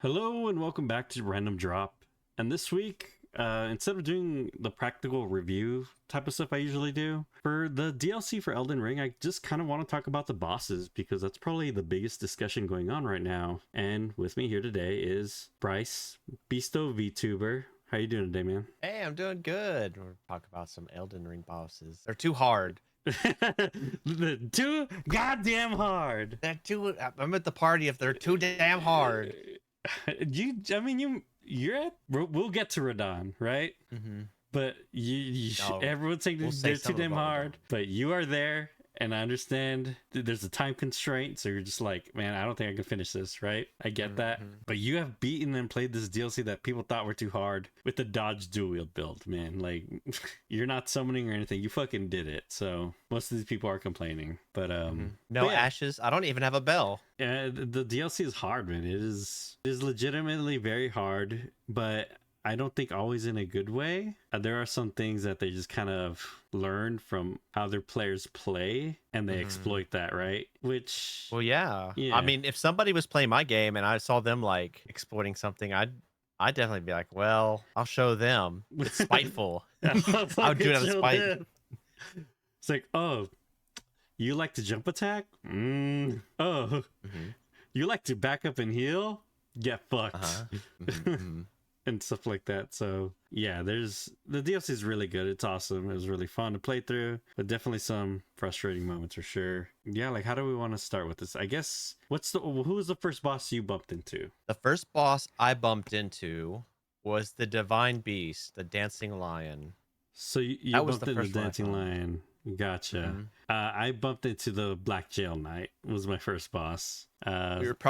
Hello and welcome back to Random Drop. And this week, instead of doing the practical review type of stuff I usually do, for the DLC for Elden Ring, I just kind of want to talk about the bosses because that's probably the biggest discussion going on right now. And with me here today is Bryce, Beasto VTuber. How you doing today, man? Hey, I'm doing good. We're talking about some Elden Ring bosses. They're too hard. Too goddamn hard. They're too. I'm at the party if they're too damn hard. You're at. We'll get to Radahn, right? Mm-hmm. But No, everyone's saying we'll they're say too something damn about hard. Radahn. But you are there, and I understand there's a time constraint. So you're just like, man, I don't think I can finish this, right? I get that. Mm-hmm. But you have beaten and played this DLC that people thought were too hard with the dodge dual wield build, man. Like, you're not summoning or anything. You fucking did it. So most of these people are complaining. But No but yeah. ashes. I don't even have a bell. Yeah, the DLC is hard, man. It is legitimately very hard, but I don't think always in a good way. There are some things that they just kind of learn from how their players play, and they exploit that, right? Which, Well, yeah. yeah. I mean, if somebody was playing my game and I saw them like exploiting something, I'd definitely be like, well, I'll show them. It's spiteful. I would do it out of spite. It's like, oh, you like to jump attack? Oh, you like to back up and heal? Get fucked. And stuff like that. So yeah, the DLC is really good. It's awesome. It was really fun to play through, but definitely some frustrating moments for sure. Yeah, like how do we want to start with this? I guess who was the first boss you bumped into? The first boss I bumped into was the Divine Beast, the Dancing Lion. So you That was bumped the into first the one I Dancing found. Lion. Gotcha. I bumped into the Blackgaol Knight. Was my first boss.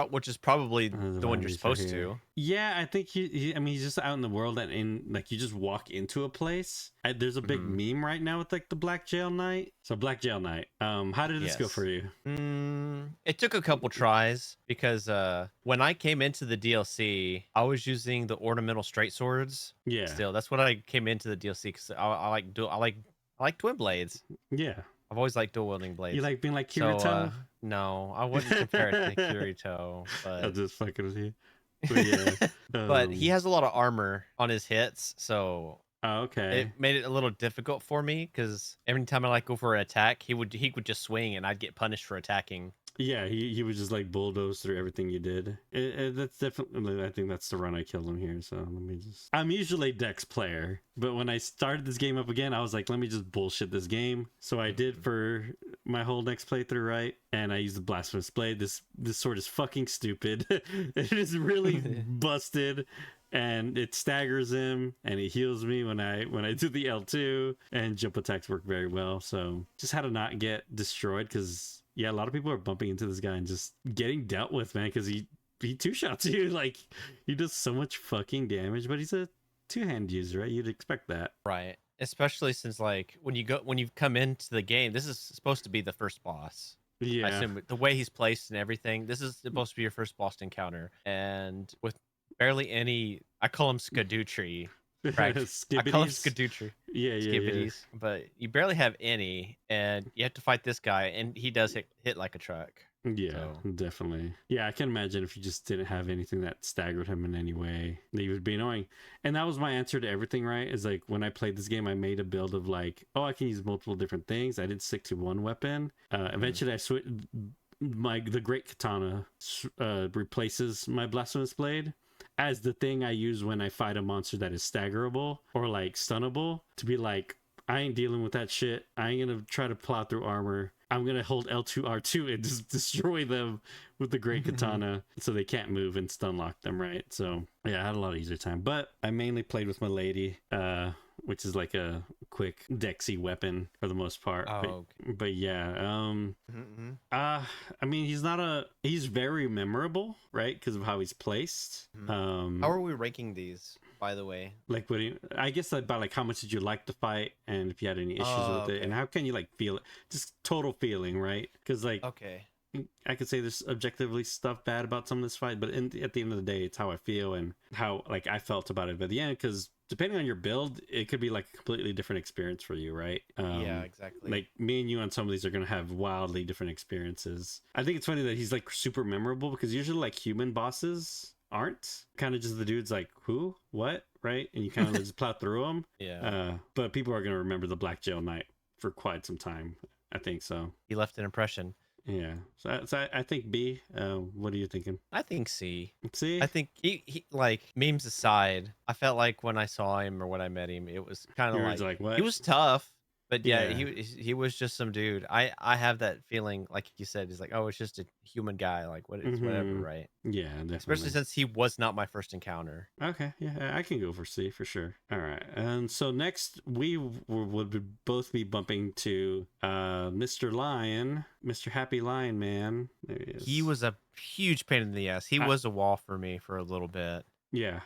Which is probably the one Divine you're Beast right supposed here. to. Yeah, I think he's just out in the world, and in like you just walk into a place. There's a big meme right now with like the Blackgaol Knight. So Blackgaol Knight. How did this go Yes. for you? It took a couple tries because when I came into the DLC, I was using the ornamental straight swords. Yeah. Still, that's what I came into the DLC because I like twin blades. Yeah. I've always liked dual wielding blades. You like being like So, Kirito? no, I wouldn't compare it to Kirito, I'm but just fucking with you. But yeah. but he has a lot of armor on his hits, so Oh, okay. it made it a little difficult for me because every time I like go for an attack, he would just swing and I'd get punished for attacking. Yeah, he would just like bulldoze through everything you did. That's definitely, I think that's the run I killed him here. So let me just. I'm usually a Dex player, but when I started this game up again, I was like, let me just bullshit this game. So I did for my whole next playthrough, right? And I used the Blasphemous Blade. This sword is fucking stupid. It is really busted. And it staggers him, and it heals me when I do the L2, and jump attacks work very well. So just how to not get destroyed, because yeah, a lot of people are bumping into this guy and just getting dealt with, man, because he two-shots you. Like, he does so much fucking damage, but he's a two-hand user, right? You'd expect that. Right. Especially since like when you come into the game, this is supposed to be the first boss. Yeah. I assume the way he's placed and everything, this is supposed to be your first boss encounter. And with barely any, I call him Skadootree. Right. I call him Skadootree. Yeah. Skibbities. But you barely have any, and you have to fight this guy, and he does hit like a truck. Yeah, So. definitely. Yeah, I can imagine if you just didn't have anything that staggered him in any way, that he would be annoying. And that was my answer to everything, right? Is like when I played this game, I made a build of like, oh, I can use multiple different things. I didn't stick to one weapon. Eventually, I switched. The Great Katana replaces my Blasphemous Blade as the thing I use when I fight a monster that is staggerable or like stunnable, to be like, I ain't dealing with that shit. I ain't gonna try to plow through armor. I'm gonna hold L2 R2 and just destroy them with the Great Katana so they can't move and stun lock them, right? So yeah, I had a lot of easier time. But I mainly played with my lady, which is like a quick dexy weapon for the most part. Oh, but yeah, I mean, he's very memorable, right? Because of how he's placed. How are we ranking these, by the way? Like, I guess about like how much did you like the fight, and if you had any issues with it, and how can you like feel it, just total feeling, right? Because like, Okay. I could say there's objectively stuff bad about some of this fight, but at the end of the day, it's how I feel and how like I felt about it at the end. Because depending on your build, it could be like a completely different experience for you, right? Yeah, exactly. Like me and you on some of these are gonna have wildly different experiences. I think it's funny that he's like super memorable because usually like human bosses aren't. Kind of just the dudes like, who, what, right? And you kind of just plow through them. Yeah. But people are going to remember the Blackgaol Knight for quite some time. I think so. He left an impression. Yeah. So I think B. What are you thinking? I think C. C? I think he like, memes aside, I felt like when I saw him or when I met him, it was kind of like what? he was tough, but yeah, he was just some dude. I have that feeling, like you said, he's like, oh, it's just a human guy, like what it's whatever, right? Yeah, definitely. Especially since he was not my first encounter. Okay, yeah, I can go for C for sure. All right, and so next we would both be bumping to Mr. Lion, Mr. Happy Lion Man. There he is. He was a huge pain in the ass. He was a wall for me for a little bit. Yeah.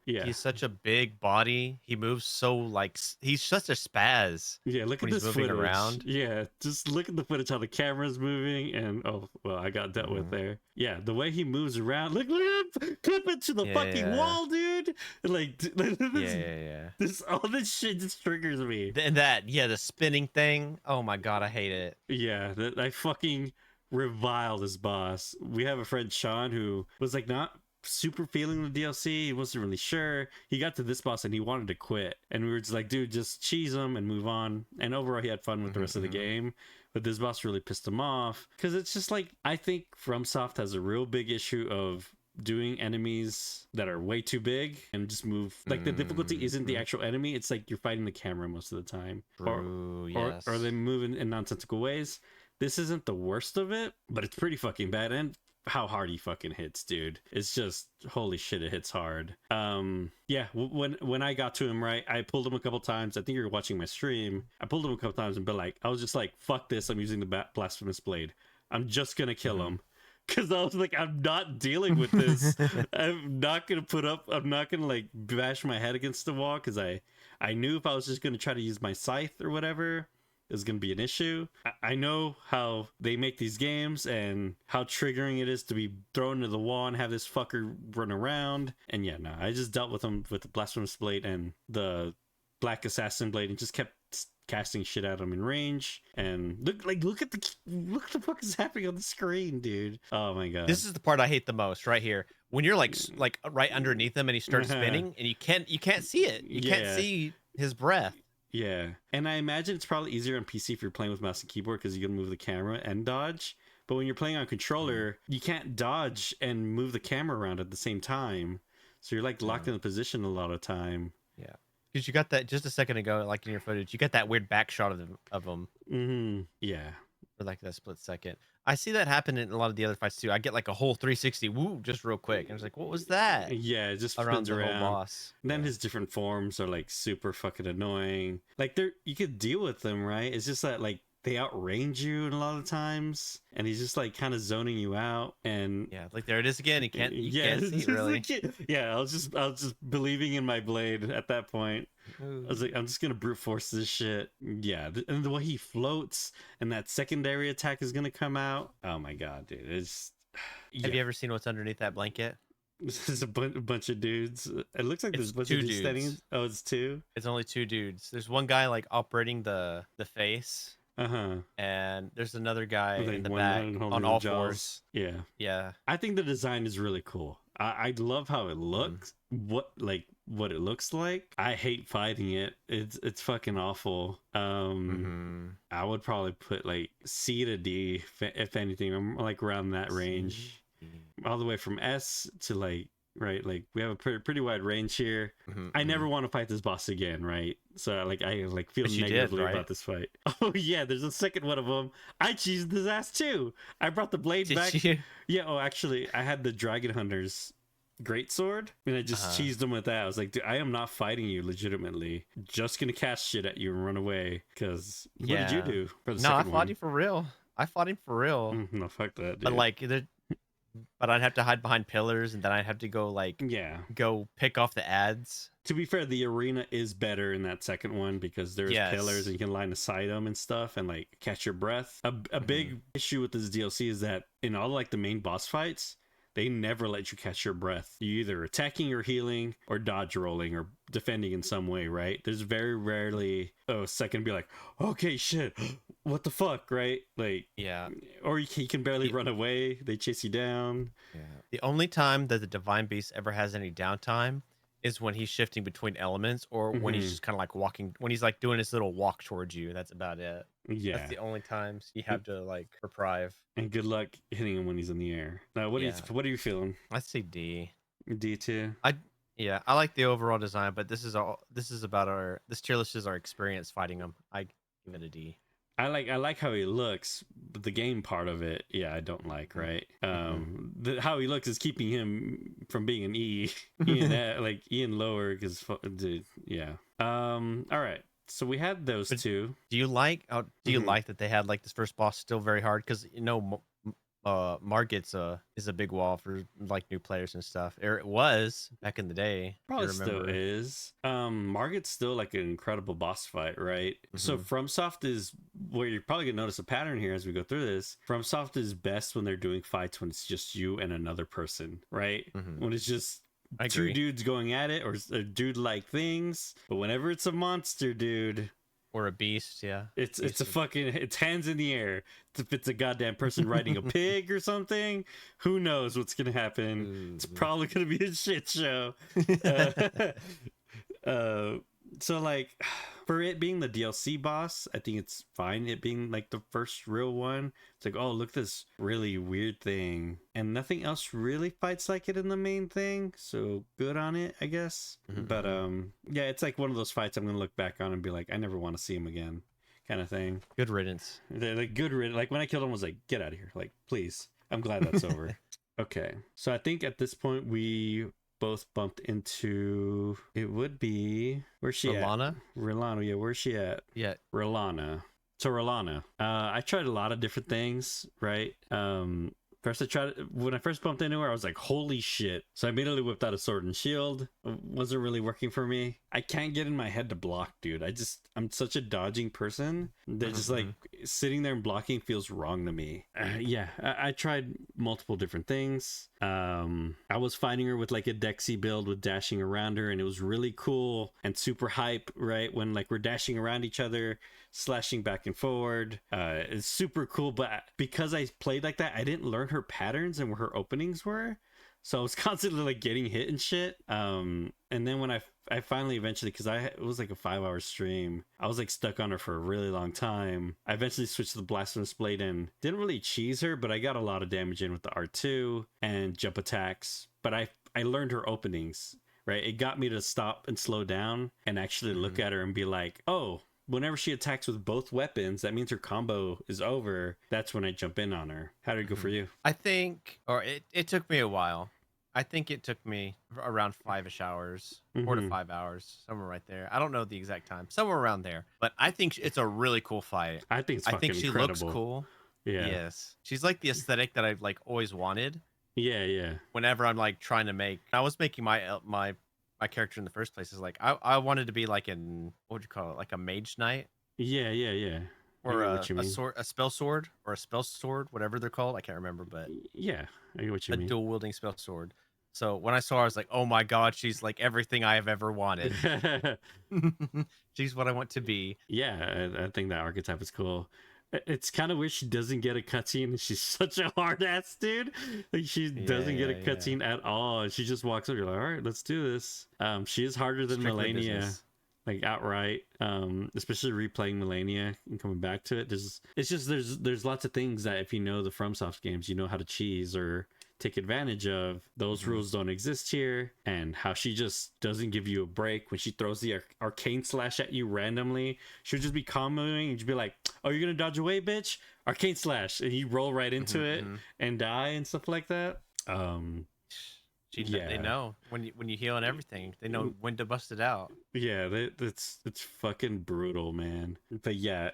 He's such a big body. He moves so like he's such a spaz. Yeah, look at this moving footage. Around. Yeah, just look at the footage how the camera's moving, and oh well, I got dealt with there. Yeah, the way he moves around. Look at him clip into the fucking wall, dude. Like this all this shit just triggers me. And the spinning thing. Oh my god, I hate it. Yeah, I fucking revile this boss. We have a friend Sean who was like not super feeling the DLC. He wasn't really sure. He got to this boss and he wanted to quit, and we were just like, dude, just cheese him and move on. And overall he had fun with the rest of the game, but this boss really pissed him off because it's just like, I think FromSoft has a real big issue of doing enemies that are way too big and just move like the difficulty isn't the actual enemy, it's like you're fighting the camera most of the time. Or they move in nonsensical ways. This isn't the worst of it, but it's pretty fucking bad. And how hard he fucking hits, dude. It's just, holy shit, it hits hard. Yeah, when I got to him, right, I pulled him a couple times. I think you were watching my stream. I pulled him a couple times and been like, I was just like, fuck this, I'm using the blasphemous blade. I'm just gonna kill him. Because I was like, I'm not dealing with this. I'm not gonna like bash my head against the wall, because I knew if I was just gonna try to use my scythe or whatever, is going to be an issue. I know how they make these games and how triggering it is to be thrown to the wall and have this fucker run around. And yeah, no, I just dealt with him with the Blasphemous Blade and the Black Assassin Blade and just kept casting shit at him in range. And look at the fuck is happening on the screen, dude. Oh my god. This is the part I hate the most right here. When you're like right underneath him and he starts spinning and you can't see it. You can't see his breath. Yeah, and I imagine it's probably easier on PC if you're playing with mouse and keyboard because you can move the camera and dodge. But when you're playing on controller, you can't dodge and move the camera around at the same time. So you're like locked in the position a lot of time. Yeah, because you got that just a second ago, like in your footage, you got that weird back shot of him. Yeah. For like that split second. I see that happen in a lot of the other fights too. I get like a whole 360 woo just real quick. I was like, what was that? Yeah, it just around spins the around. whole boss. And then his different forms are like super fucking annoying. Like you could deal with them, right? It's just that like they outrange you a lot of times, and he's just like kind of zoning you out. And yeah, like there it is again. You can't see it really. Yeah, I was just believing in my blade at that point. I was like, I'm just gonna brute force this shit. Yeah, and the way he floats and that secondary attack is gonna come out. Oh my god, dude! It's Have you ever seen what's underneath that blanket? This is a bunch of dudes. It looks like there's a bunch of dudes standing. Oh, it's two. It's only two dudes. There's one guy like operating the face. And there's another guy in the back on all fours. Yeah. I think the design is really cool. I love how it looks. What it looks like. I hate fighting it. It's fucking awful. I would probably put like C to D if anything. I'm like around that range, all the way from S to like. Right, like we have a pretty wide range here. I never want to fight this boss again, right? So like I like feel negatively about this fight. Oh yeah, there's a second one of them. I cheesed his ass too. I brought the blade back. Yeah. Oh, actually, I had the Dragon Hunter's greatsword, and I just cheesed him with that. I was like, dude, I am not fighting you legitimately. Just gonna cast shit at you and run away. Because what did you do for the second one? I fought him for real. No, fuck that, dude. But like But I'd have to hide behind pillars, and then I'd have to go go pick off the ads. To be fair, the arena is better in that second one because there's pillars and you can line of sight them and stuff and like catch your breath. A big issue with this DLC is that in all like the main boss fights, they never let you catch your breath. You either attacking or healing or dodge rolling or defending in some way, right? There's very rarely a second be like, okay, shit, what the fuck, right? Like, yeah. Or he can barely run away. They chase you down. Yeah. The only time that the Divine Beast ever has any downtime is when he's shifting between elements, or when he's just kind of like walking, when he's like doing his little walk towards you. That's about it. Yeah. That's the only times you have to like reprieve. And good luck hitting him when he's in the air. Now, what are you feeling? I'd say D. D too. Yeah, I like the overall design, but this is about this tier list is our experience fighting him. I give it a D. I like how he looks, but the game part of it, yeah, I don't like, right? How he looks is keeping him from being an E, like E and lower, because dude, yeah. All right. So we had those two. Do you like that they had like this first boss still very hard? Because Margit's is a big wall for like new players and stuff. Or it was back in the day. Probably still is. Margit's still like an incredible boss fight, right? So FromSoft is where you're probably gonna notice a pattern here as we go through this. FromSoft is best when they're doing fights when it's just you and another person, right? When it's just two dudes going at it, or dude-like things. But whenever it's a monster, dude, or a beast, yeah, it's hands in the air. If it's a goddamn person riding a pig or something, who knows what's gonna happen? It's probably gonna be a shit show. So like, for it being the DLC boss, I think it's fine. It being like the first real one, it's like, oh, look, this really weird thing, and nothing else really fights like it in the main thing. So good on it, I guess. But yeah, it's like one of those fights I'm gonna look back on and be like, I never want to see him again, kind of thing. Good riddance. Like good riddance. Like when I killed him, I was like, get out of here, like please. I'm glad that's over. Okay, so I think at this point we both bumped into, it would be, where's she Rellana? at? Rellana, yeah, where's she at? Yeah. Rellana. So Rellana, I tried a lot of different things, right? First, when I first bumped into her, I was like, holy shit. So I immediately whipped out a sword and shield. Wasn't really working for me. I can't get in my head to block, dude. I'm such a dodging person that just like sitting there and blocking feels wrong to me. Yeah, I tried multiple different things. I was fighting her with like a Dexy build with dashing around her, and it was really cool and super hype, right? When like we're dashing around each other, slashing back and forward. It's super cool, but because I played like that, I didn't learn her patterns and where her openings were. So I was constantly like getting hit and shit. And then when I finally eventually, because it was like a 5-hour stream, I was like stuck on her for a really long time. I eventually switched to the Blasphemous Blade and didn't really cheese her, but I got a lot of damage in with the R2 and jump attacks. But I learned her openings, right? It got me to stop and slow down and actually look at her and be like, oh, whenever she attacks with both weapons, that means her combo is over. That's when I jump in on her. How did it go for you? I think, or it took me a while. I think it took me around 5-ish hours, 4 to 5 hours, somewhere right there. I don't know the exact time, somewhere around there. But I think it's a really cool fight. I think it's fucking she incredible. Looks cool. Yeah. Yes. She's like the aesthetic that I've like always wanted. Yeah, yeah. Whenever I'm like trying to make, I was making my character in the first place is like I wanted to be like an, what would you call it, like a mage knight? Yeah, yeah, yeah. Or a sword, a spell sword, or a spell sword, whatever they're called. I can't remember, but yeah, I get what you mean. A dual wielding spell sword. So when I saw her, I was like, oh my god, she's like everything I have ever wanted. She's what I want to be. Yeah, I think that archetype is cool. It's kind of weird she doesn't get a cutscene. She's such a hard ass dude. Like she doesn't get a cutscene at all. And she just walks over. You're like, all right, let's do this. She is harder than Melania, like outright. Especially replaying Melania and coming back to it. There's lots of things that if you know the FromSoft games, you know how to cheese or take advantage of. Those rules don't exist here. And how she just doesn't give you a break when she throws the arcane slash at you randomly. She'll just be comboing and just be like, oh, you're gonna dodge away, bitch? Arcane slash, and you roll right into it and die and stuff like that. They know when you heal and everything. They know when to bust it out. Yeah, it's fucking brutal, man. But yeah,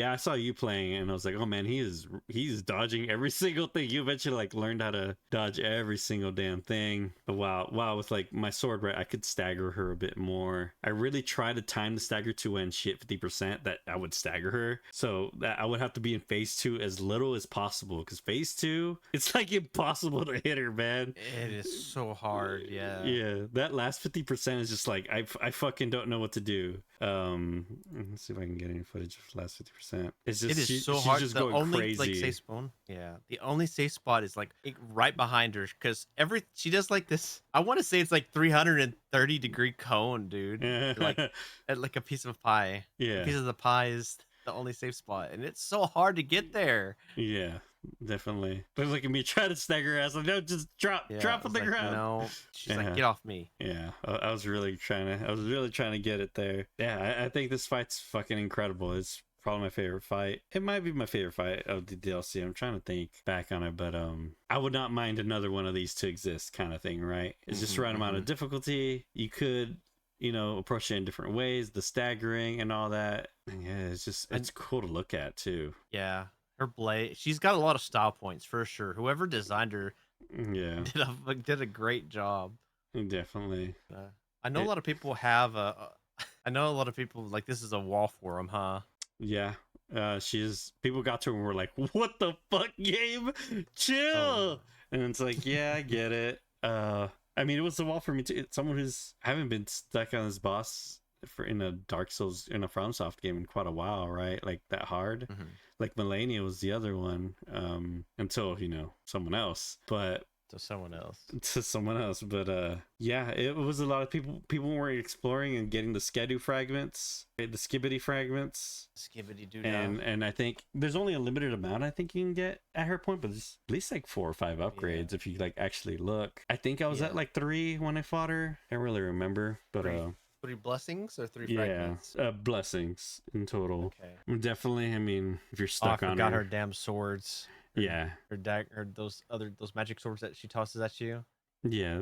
I saw you playing and I was like, oh man, he's dodging every single thing. You eventually like learned how to dodge every single damn thing. But wow, with like my sword, right, I could stagger her a bit more. I really try to time the stagger to when she hit 50% that I would stagger her, so that I would have to be in phase 2 as little as possible, because phase 2, it's like impossible to hit her, man. It is so hard. Yeah, that last 50% is just like I fucking don't know what to do. Let's see if I can get any footage of the last almost 50%. It's It just is so she's hard. just The going only crazy. like safe spawn, the only safe spot is like right behind her because she does like this. I want to say it's like 330-degree cone, dude. Like at like a piece of pie. A Yeah. piece of the pie is the only safe spot, and it's so hard to get there. Yeah, definitely. But look at me trying to snag her ass. Like, no, just drop Yeah, on I was the like, ground. no. She's Yeah. like, get off me. Yeah, I was really trying to get it there. Yeah, I think this fight's fucking incredible. It's probably my favorite fight. It might be my favorite fight of the DLC. I'm trying to think back on it, but I would not mind another one of these to exist, kind of thing, right? It's just the right amount of difficulty. You could, approach it in different ways, the staggering and all that. And yeah, it's cool to look at too. Yeah, her blade. She's got a lot of style points for sure. Whoever designed her, Yeah, did a great job. definitely. I know a lot of people have I know a lot of people like this is a wall for them, huh? Yeah. People got to her and were like, what the fuck, game? Chill. Oh. And it's like, yeah, I get it. I mean, it was a wall for me too. It's someone who's haven't been stuck on this boss in a Dark Souls in a FromSoft game in quite a while, right? Like that hard. Like Melania was the other one, until someone else. But To someone else. But yeah, it was a lot of people were exploring and getting the Skedu fragments, the Skibbity fragments, and I think there's only a limited amount I think you can get at her point, but there's at least like 4 or 5 upgrades if you like actually look. I think I was at like 3 when I fought her. I don't really remember, but 3 blessings or 3 fragments? Blessings in total. Okay. Definitely. I mean, if you're stuck on her damn swords. Yeah. Or those magic swords that she tosses at you. Yeah,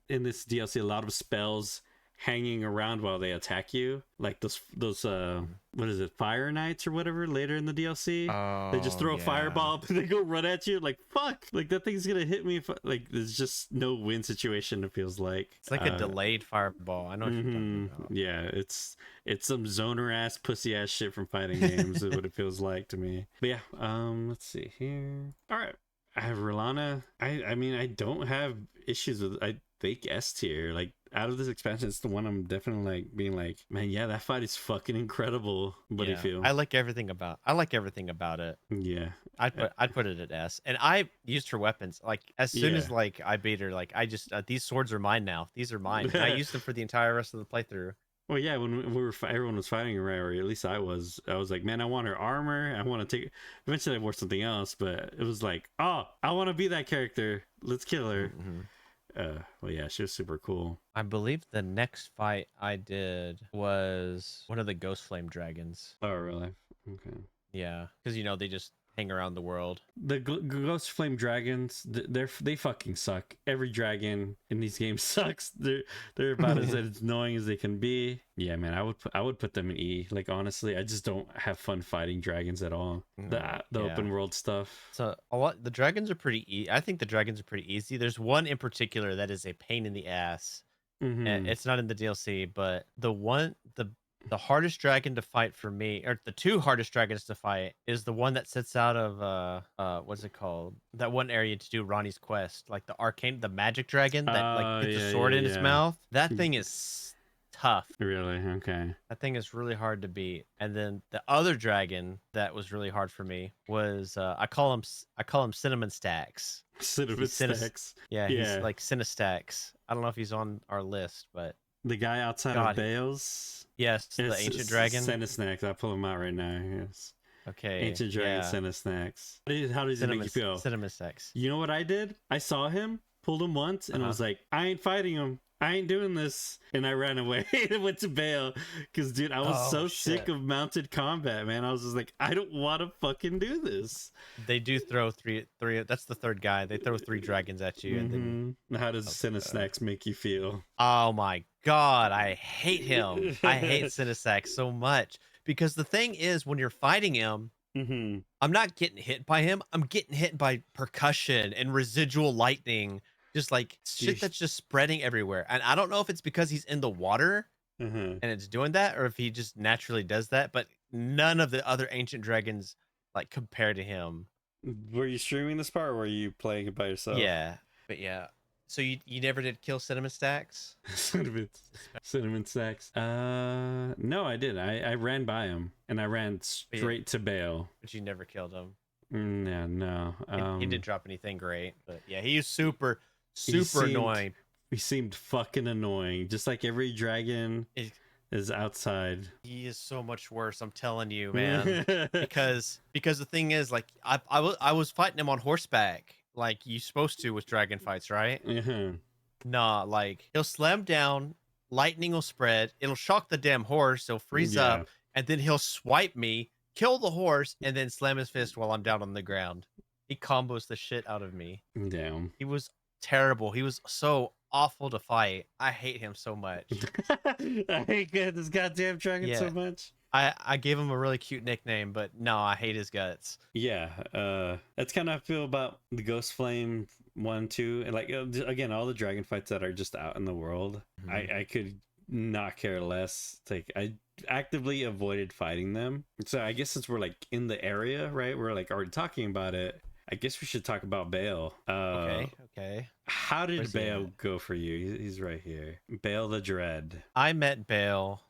in this DLC, a lot of spells hanging around while they attack you, like those what is it, Fire Knights or whatever later in the DLC. They just throw a fireball up and they go run at you. Like, fuck, like that thing's gonna hit me if, like, there's just no win situation. It feels like it's like a delayed fireball. I know what you're talking about. Yeah, it's some zoner ass pussy ass shit from fighting games is what it feels like to me. But yeah, let's see here. All right, I have Rellana. I mean, I don't have issues with, I think, S tier. Like, out of this expansion, it's the one I'm definitely like being like, man, yeah, that fight is fucking incredible. What do you feel? I like everything about it. Yeah, I'd put it at S. And I used her weapons like as soon as like I beat her. Like I just these swords are mine now. These are mine. And I used them for the entire rest of the playthrough. Well, yeah, when everyone was fighting her, or at least I was like, man, I want her armor. I want to take. Eventually, I wore something else, but it was like, oh, I want to be that character. Let's kill her. Well, yeah, she was super cool. I believe the next fight I did was one of the Ghost Flame dragons. Oh, really? Okay. Yeah, because they just hang around the world. The Ghost Flame dragons, they fucking suck. Every dragon in these games sucks. They're about as annoying as they can be. Yeah, man, I would put them in E. Like, honestly, I just don't have fun fighting dragons at all. The open world stuff. So the dragons are pretty easy. I think the dragons are pretty easy. There's one in particular that is a pain in the ass. And it's not in the DLC, but the hardest dragon to fight for me, or the 2 hardest dragons to fight, is the one that sits out of what's it called? That one area to do Ronnie's quest, like the magic dragon that like gets a sword in its mouth. That thing is tough. Really? Okay. That thing is really hard to beat. And then the other dragon that was really hard for me was I call him Cinnamon Stacks. Cinnamon Stacks. Yeah, he's like Cinestacks. I don't know if he's on our list, but the guy outside of Bayle's. Yes, the ancient dragon. Cinesnacks. I'll pull him out right now. Yes. Okay. Ancient dragon Cinesnacks. How does it make you feel? Cinnamon Stacks. You know what I did? I saw him, pulled him once, and I was like, I ain't fighting him. I ain't doing this. And I ran away and went to Bayle. Because, dude, I was sick of mounted combat, man. I was just like, I don't want to fucking do this. They do throw three. That's the third guy. They throw 3 dragons at you. And then, how does Cinesnacks make you feel? Oh, my God. I hate him. I hate Cinesacks so much. Because the thing is, when you're fighting him, I'm not getting hit by him. I'm getting hit by percussion and residual lightning. Just like shit that's just spreading everywhere. And I don't know if it's because he's in the water and it's doing that, or if he just naturally does that. But none of the other ancient dragons like compare to him. Were you streaming this part, or were you playing it by yourself? Yeah, but yeah, So you never did kill Cinnamon Stacks? Cinnamon Stacks. No, I did. I ran by him and I ran straight to Bayle. But you never killed him. Yeah, no. He didn't drop anything great, but yeah, he was super annoying. He seemed fucking annoying, just like every dragon is outside. He is so much worse, I'm telling you, man. because the thing is, like, I was fighting him on horseback, like you supposed to with dragon fights, right? Nah, like he'll slam down, lightning will spread, it'll shock the damn horse, he'll freeze up, and then he'll swipe me, kill the horse, and then slam his fist while I'm down on the ground. He combos the shit out of me. Damn. He was terrible. He was so awful to fight. I hate him so much. I hate this goddamn dragon so much. I gave him a really cute nickname, but no, I hate his guts. Yeah, that's kind of how I feel about the Ghost Flame 1, 2, and like again, all the dragon fights that are just out in the world. I could not care less. It's like I actively avoided fighting them. So I guess since we're like in the area, right? We're like already talking about it. I guess we should talk about Bayle. Okay. How did Bayle go for you? He's right here. Bayle the Dread. I met Bayle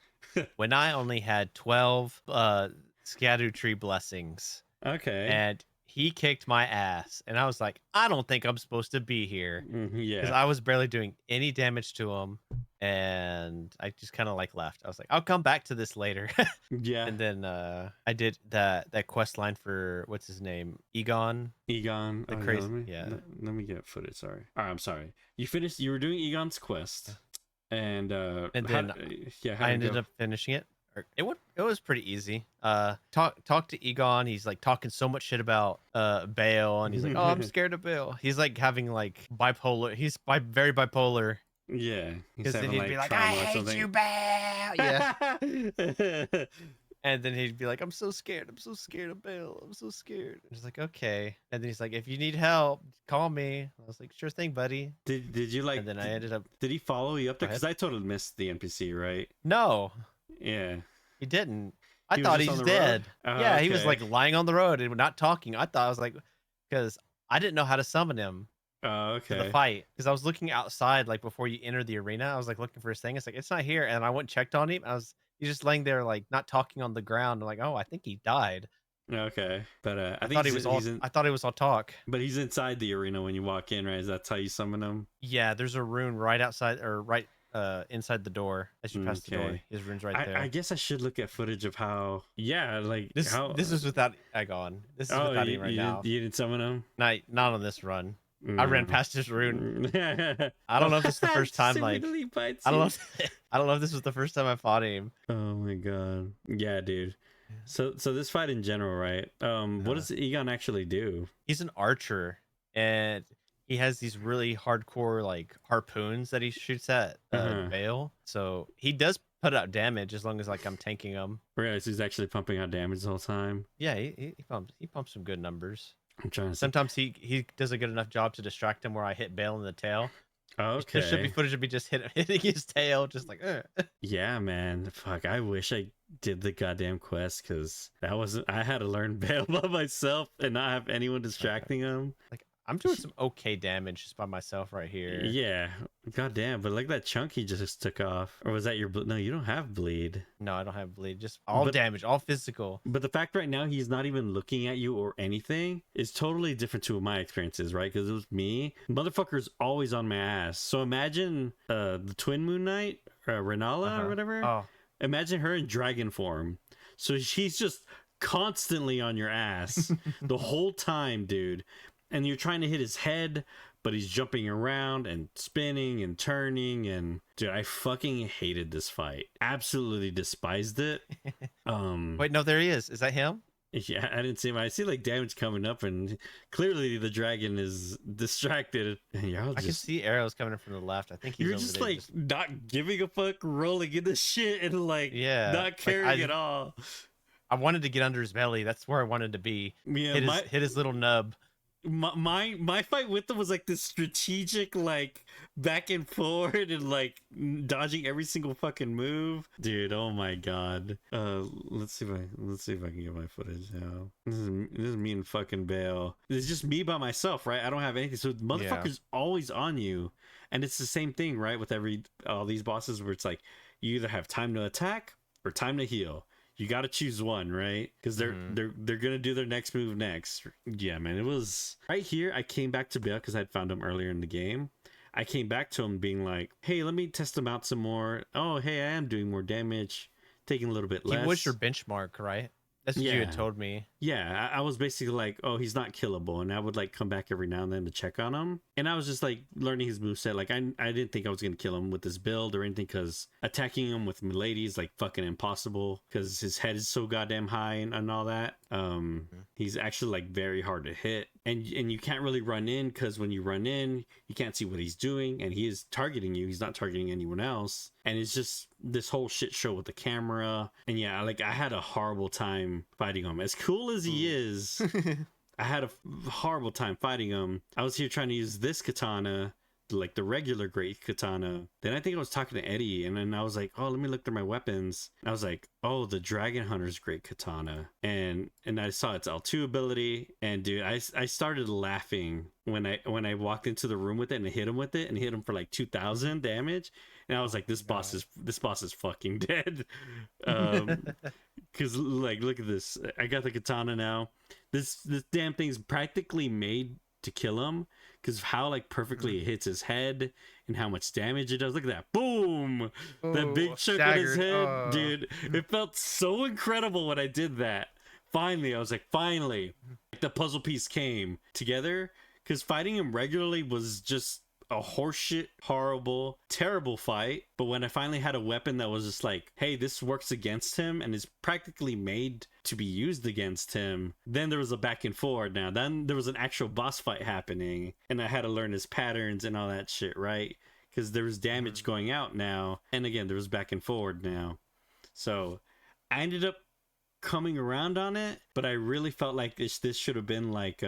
when I only had 12 Erdtree blessings. Okay. And he kicked my ass. And I was like, I don't think I'm supposed to be here. Yeah. Because I was barely doing any damage to him. And I just kind of like left. I was like, I'll come back to this later. Yeah. And then I did that quest line for what's his name? Egon. The crazy. Let me get footage. Sorry. All right, I'm sorry. You were doing Egon's quest. And then I ended up finishing it. It was pretty easy. Talk to Egon. He's like talking so much shit about Bayle, and he's like, oh, I'm scared of Bayle. He's like having like bipolar. He's very bipolar. Yeah, because then he'd be like, I hate you, Bayle. Yeah. And then he'd be like, I'm so scared. I'm so scared of Bayle. I'm so scared. And he's like, okay. And then he's like, if you need help, call me. I was like, sure thing, buddy. Did you like? And then I ended up. Did he follow you up there? Because I totally missed the NPC, right? No. Yeah. He didn't. I thought he's dead. Yeah, okay. He was like lying on the road and not talking. I thought I was like, because I didn't know how to summon him. Oh, okay. To the fight, because I was looking outside like before you enter the arena. I was like looking for his thing. It's like it's not here, and I went and checked on him. He's just laying there like not talking on the ground. I'm like, oh, I think he died. Okay, but I thought he was all. I thought he was all talk. But he's inside the arena when you walk in, right? That's how you summon him. Yeah, there's a rune right outside or right inside the door as you pass the door. His rune's right there. I guess I should look at footage of how. Yeah, like this. How... This is without Egon. This is without him right now. You didn't summon him. Not on this run. I ran past his rune. I don't know if this is the first time. Like I don't know if this was the first time I fought him. Oh my god. Yeah, dude. So this fight in general, right? What does Egon actually do? He's an archer, and he has these really hardcore like harpoons that he shoots at Bayle. So he does put out damage as long as like I'm tanking him. Right, so he's actually pumping out damage the whole time. Yeah, he pumps some good numbers. I'm trying to Sometimes he does a good enough job to distract him where I hit Bayle in the tail. Okay. There should be footage of me just hitting his tail, just like. Yeah, man. Fuck, I wish I did the goddamn quest because I had to learn Bayle by myself and not have anyone distracting him. Like I'm doing some okay damage just by myself right here. Yeah, goddamn. But like that chunk he just took off, or was that your? No, you don't have bleed. No, I don't have bleed. Just all damage, all physical. But the fact right now he's not even looking at you or anything is totally different to my experiences, right? Because it was me. Motherfucker's always on my ass. So imagine the Twin Moon Knight, Rellana or whatever. Oh. Imagine her in dragon form. So she's just constantly on your ass the whole time, dude. And you're trying to hit his head, but he's jumping around and spinning and turning. And dude, I fucking hated this fight. Absolutely despised it. Wait, no, there he is. Is that him? Yeah, I didn't see him. I see like damage coming up, and clearly the dragon is distracted. And I can see arrows coming in from the left. I think he's you're just like not giving a fuck, rolling into shit, and like not caring at all. I wanted to get under his belly. That's where I wanted to be. Yeah, hit his little nub. My fight with them was like this strategic like back and forward and like dodging every single fucking move, dude. Oh my god. Let's see if I can get my footage now. This is me and fucking Bayle. It's just me by myself, right? I don't have anything, so the motherfucker's always on you. And it's the same thing, right? With all these bosses where it's like you either have time to attack or time to heal. You got to choose one, right? Because they're gonna do their next move next. Yeah, man. It was right here. I came back to Bayle because I'd found him earlier in the game. I came back to him being like, "Hey, let me test him out some more. Oh, hey, I am doing more damage, taking a little bit less." He was your benchmark, right? That's what you had told me. Yeah, I was basically like, oh, he's not killable. And I would like come back every now and then to check on him. And I was just like learning his moveset. Like, I didn't think I was going to kill him with this build or anything because attacking him with melee is like fucking impossible because his head is so goddamn high and all that. He's actually like very hard to hit. And you can't really run in because when you run in, you can't see what he's doing. And he is targeting you. He's not targeting anyone else. And it's just this whole shit show with the camera. And yeah, like I had a horrible time fighting him. As cool as he is, I had a horrible time fighting him. I was here trying to use this katana, like the regular great katana. Then I think I was talking to Eddie, and then I was like, oh, let me look through my weapons. I was like, oh, the Dragon Hunter's great katana. And I saw its L2 ability, and dude, I started laughing when I walked into the room with it and hit him with it and hit him for like 2,000 damage. And I was like, this boss is fucking dead. Because like, look at this. I got the katana now. This damn thing's practically made to kill him because of how like perfectly it hits his head and how much damage it does. Look at that. Boom. That big chunk on his head. Dude, it felt so incredible when I did that. Finally, I was like, finally, the puzzle piece came together because fighting him regularly was just a horseshit, horrible, terrible fight. But when I finally had a weapon that was just like, hey, this works against him and is practically made to be used against him, then there was a back and forth. Now then there was an actual boss fight happening and I had to learn his patterns and all that shit, right? Because there was damage going out now, and again there was back and forward now. So I ended up coming around on it, but I really felt like this should have been like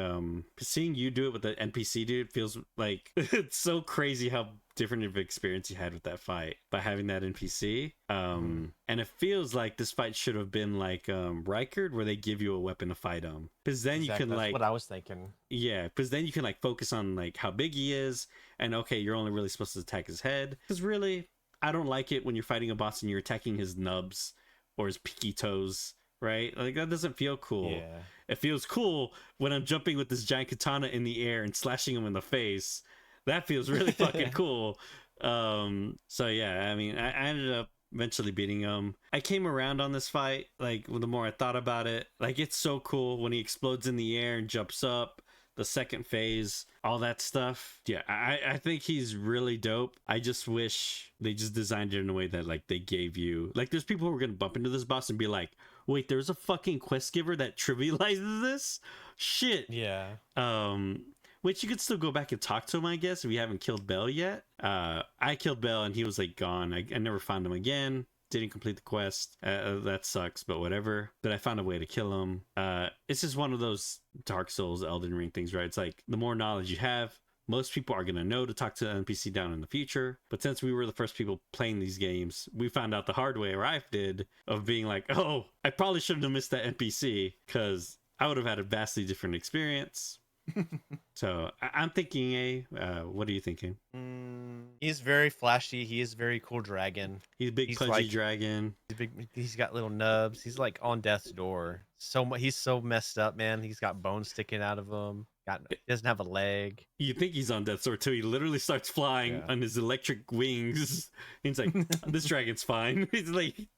seeing you do it with the NPC dude feels like it's so crazy how different of an experience you had with that fight by having that NPC. And it feels like this fight should have been like Rykard, where they give you a weapon to fight him, because then you can like, what I was thinking. Yeah, because then you can like focus on like how big he is, and okay, you're only really supposed to attack his head. Because really, I don't like it when you're fighting a boss and you're attacking his nubs or his peaky toes. Right? Like, that doesn't feel cool. Yeah. It feels cool when I'm jumping with this giant katana in the air and slashing him in the face. That feels really fucking cool. So yeah, I mean, I ended up eventually beating him. I came around on this fight, like, the more I thought about it. Like, it's so cool when he explodes in the air and jumps up. The second phase, all that stuff. Yeah, I think he's really dope. I just wish they just designed it in a way that, like, they gave you... Like, there's people who are going to bump into this boss and be like, wait, there's a fucking quest giver that trivializes this? Shit. Yeah. Which you could still go back and talk to him, I guess, if you haven't killed Bayle yet. I killed Bayle and he was, like, gone. I never found him again. Didn't complete the quest. That sucks, but whatever. But I found a way to kill him. It's just one of those Dark Souls, Elden Ring things, right? It's like, the more knowledge you have, most people are going to know to talk to an NPC down in the future. But since we were the first people playing these games, we found out the hard way, or I did, of being like, oh, I probably shouldn't have missed that NPC, because I would have had a vastly different experience. So I'm thinking, what are you thinking? He's very flashy. He is a very cool dragon. He's a big pudgy like, dragon. He's got little nubs. He's like on death's door. He's so messed up, man. He's got bones sticking out of him. He doesn't have a leg. You think he's on death's door too. He literally starts flying on his electric wings. He's like, this dragon's fine. He's like,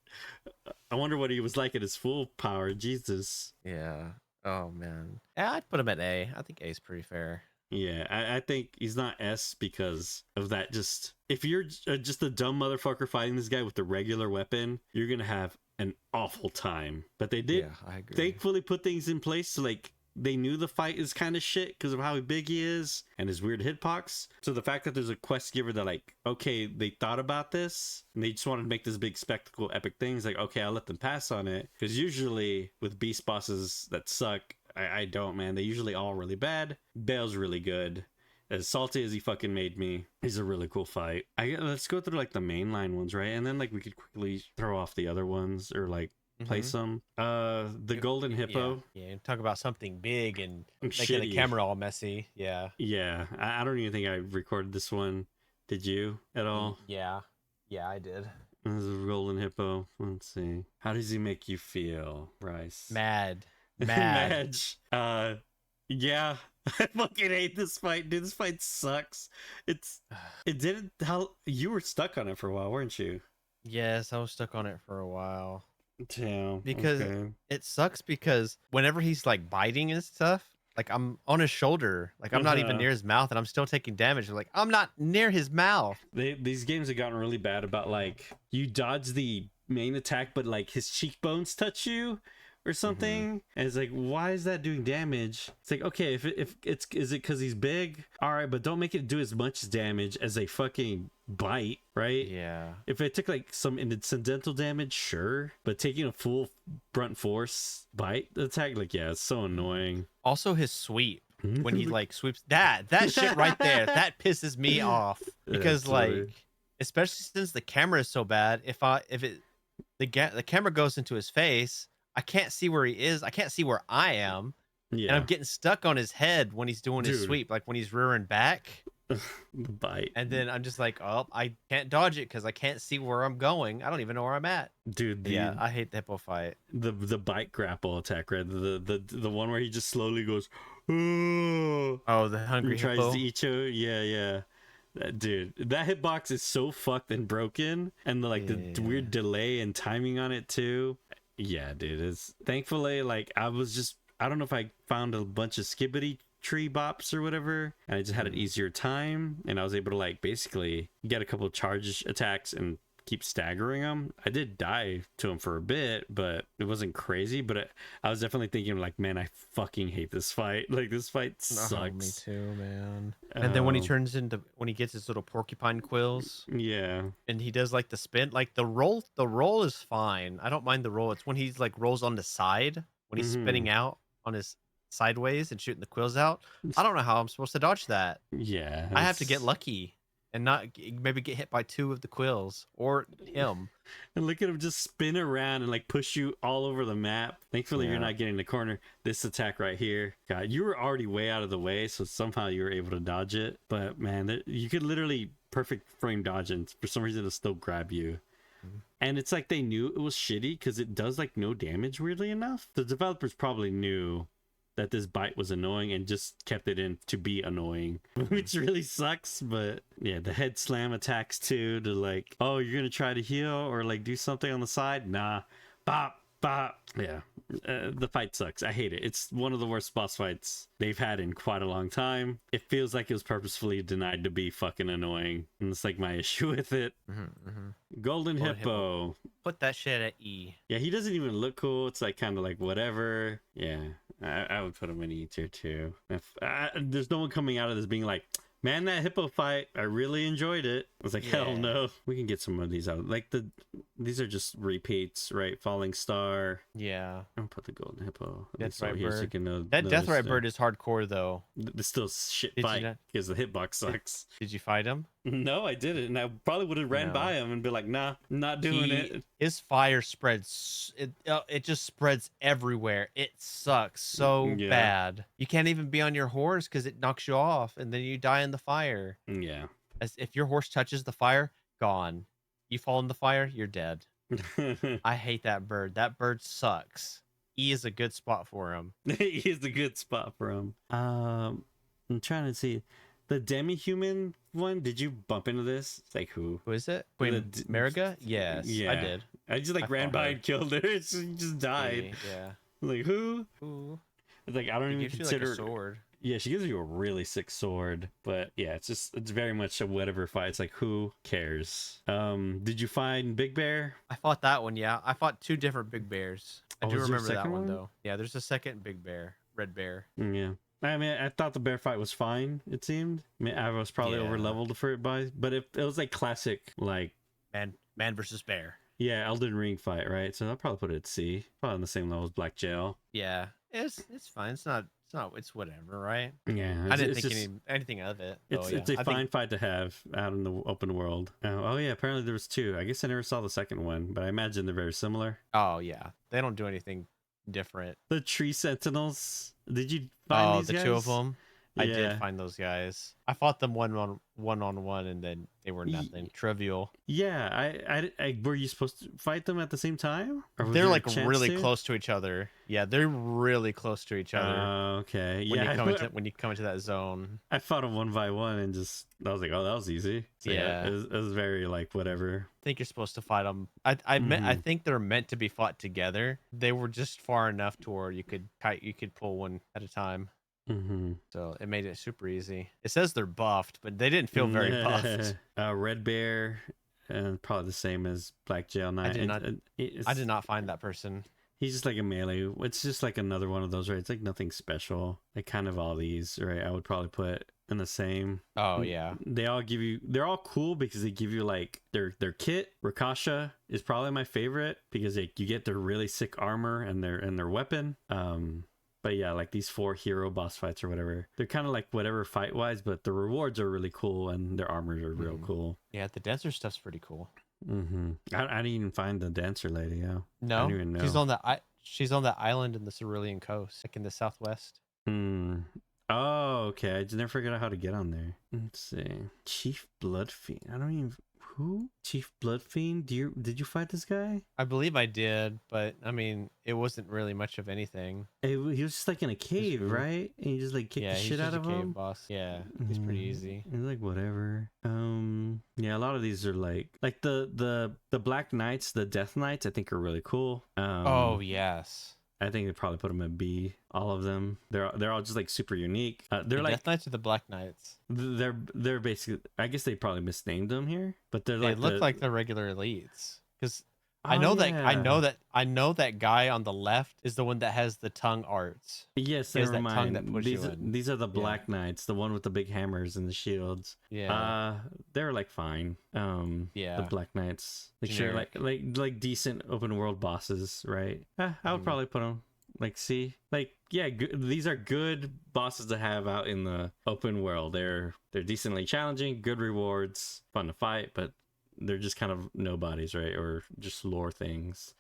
I wonder what he was like at his full power. Jesus. Yeah. Oh man, yeah, I'd put him at A. I think A is pretty fair. Yeah, I think he's not S because of that. Just if you're just a dumb motherfucker fighting this guy with the regular weapon, you're gonna have an awful time. But they did, I agree. Thankfully, put things in place so like they knew the fight is kind of shit because of how big he is and his weird hitbox. So the fact that there's a quest giver that like, okay, they thought about this and they just wanted to make this big spectacle epic things, like, okay, I'll let them pass on it. Because usually with beast bosses that suck, I don't, man. They usually all really bad. Bayle's really good. As salty as he fucking made me, he's a really cool fight. Let's go through like the mainline ones, right? And then like we could quickly throw off the other ones or like play some. The golden hippo. Yeah, talk about something big and making the camera all messy. Yeah. I don't even think I recorded this one. Did you at all? Yeah. Yeah, I did. This is a golden hippo. Let's see. How does he make you feel, Bryce? Mad. Madge. Yeah. I fucking hate this fight, dude. This fight sucks. It didn't. How you were stuck on it for a while, weren't you? Yes, I was stuck on it for a while. Damn. Because okay. it sucks because whenever he's like biting and stuff, like I'm on his shoulder, like I'm not even near his mouth and I'm still taking damage. Like I'm not near his mouth. These games have gotten really bad about like you dodge the main attack, but like his cheekbones touch you or something, and it's like, why is that doing damage? It's like, okay, if it's is it because he's big? All right, but don't make it do as much damage as a fucking bite, right? Yeah. If it took like some incidental damage, sure, but taking a full brunt force bite attack, like, yeah, it's so annoying. Also, his sweep when he like sweeps that shit right there, that pisses me off because like, especially since the camera is so bad, if the camera goes into his face, I can't see where he is. I can't see where I am. Yeah. And I'm getting stuck on his head when he's doing his sweep, like when he's rearing back. The bite. And then I'm just like, oh, I can't dodge it because I can't see where I'm going. I don't even know where I'm at. Dude, yeah, I hate the hippo fight. The bite grapple attack, right? The one where he just slowly goes, oh, the hungry tries hippo. to eat you. Yeah. Dude, that hitbox is so fucked and broken, and the weird delay and timing on it too. Yeah, dude, it's thankfully like I don't know if I found a bunch of skibbity tree bops or whatever, and I just had an easier time, and I was able to like basically get a couple of charge attacks and keep staggering them. I did die to him for a bit, but it wasn't crazy. But I was definitely thinking like, man, I fucking hate this fight. Like this fight sucks. Oh, me too, man. And then when he gets his little porcupine quills, yeah, and he does like the spin, like the roll is fine. I don't mind the roll. It's when he's like rolls on the side when he's spinning out on his sideways and shooting the quills out. I don't know how I'm supposed to dodge that. Yeah, I have to get lucky and not maybe get hit by 2 of the quills or him. And look at him just spin around and like push you all over the map. Thankfully, you're not getting the corner. This attack right here, God, you were already way out of the way, so somehow you were able to dodge it. But man, you could literally perfect frame dodge, and for some reason it'll still grab you. And it's like they knew it was shitty because it does like no damage, weirdly enough. The developers probably knew that this bite was annoying and just kept it in to be annoying, which really sucks. But yeah, the head slam attacks too, to like, oh, you're gonna try to heal or like do something on the side. Nah, bop. Yeah, the fight sucks. I hate it. It's one of the worst boss fights they've had in quite a long time. It feels like it was purposefully denied to be fucking annoying, and it's like my issue with it. Golden Hippo. Put that shit at E. Yeah, he doesn't even look cool. It's like kind of like whatever. Yeah, I would put him in E tier too. There's no one coming out of this being like, man, that hippo fight, I really enjoyed it. I was like, hell no. We can get some of these out. Like these are just repeats, right? Falling Star. Yeah. I'll put the golden hippo. Death Right here Bird. so you can that Death Right Bird is hardcore though. It's still shit fight because the hitbox sucks. Did you fight him? No, I didn't. And I probably would have ran by him and be like, nah, not doing it. His fire spreads. It just spreads everywhere. It sucks so bad. You can't even be on your horse because it knocks you off and then you die in the fire. Yeah. As if your horse touches the fire, gone. You fall in the fire, you're dead. I hate that bird. That bird sucks. E is a good spot for him. E is a good spot for him. I'm trying to see. The demi-human one, did you bump into this? It's like who? Who is it? Queen Mariga? Yes, I did. I just like ran by and killed her. She just died. Yeah. Like who? Who? It's like I don't even consider like a sword. Yeah, she gives you a really sick sword, but yeah, it's very much a whatever fight. It's like who cares? Did you find Big Bear? I fought that one. Yeah, I fought 2 different big bears. I do remember that one though. Yeah, there's a second big bear, red bear. Yeah. I mean, I thought the bear fight was fine, it seemed. I mean, I was probably over leveled for it but it was like classic, like man versus bear. Yeah, Elden Ring fight, right? So I'll probably put it at C. Probably on the same level as Blackgaol. Yeah, it's fine. It's whatever, right? Yeah, I didn't think anything of it. It's a fine fight to have out in the open world. Oh yeah, apparently there was 2. I guess I never saw the second one, but I imagine they're very similar. Oh yeah, they don't do anything different. The tree sentinels. Did you find these guys? 2 of them? I did Yeah. find those guys. I fought them one on one, and then they were nothing. Trivial. Yeah, I were you supposed to fight them at the same time, or was They're there a like chance really to? close to each other. Yeah, they're really close to each other Okay. when you Yeah, come into that zone. I fought them one by one and just I was like, oh, that was easy. So yeah, Yeah. it was very like whatever. I think you're supposed to fight them. I think they're meant to be fought together. They were just far enough to where you could pull one at a time. Mm-hmm. So it made it super easy. It says they're buffed, but they didn't feel very buffed. Red Bear, probably the same as Blackgaol Knight. I did not find that person. He's just like a melee. It's just like another one of those, right? It's like nothing special. Like kind of all these, right? I would probably put in the same. Oh yeah. They're all cool because they give you like their kit. Rakasha is probably my favorite because you get their really sick armor and their weapon. But yeah, like these 4 hero boss fights or whatever, they're kind of like whatever fight wise, but the rewards are really cool and their armors are real cool. Yeah, the dancer stuff's pretty cool. Mm-hmm. I didn't even find the dancer lady. Yeah. No, I don't even know. She's on that island in the Cerulean Coast, like in the southwest. Oh, okay. I just never figured out how to get on there. Let's see. Chief Bloodfiend. I don't even. Who? Chief Bloodfiend? Did you fight this guy? I believe I did, but I mean, it wasn't really much of anything. He was just like in a cave, right? And you just like kick the shit out of him. Cave boss. Yeah, he's pretty easy. He's like whatever. Yeah, a lot of these are like the Black Knights, the Death Knights. I think are really cool. Oh yes. I think they probably put them in B. All of them. They're all just like super unique. They're the like Death Knights or the Black Knights. They're basically. I guess they probably misnamed them here, but they look like the regular elites because I know that guy on the left is the one that has the tongue arts. Yes, never mind. These are the Black Knights, the one with the big hammers and the shields. Yeah. They're like fine. The Black Knights. Like generic. sure, like decent open world bosses, right? I would probably put them like C. Like yeah, these are good bosses to have out in the open world. They're decently challenging, good rewards, fun to fight, but they're just kind of nobodies, right? Or just lore things.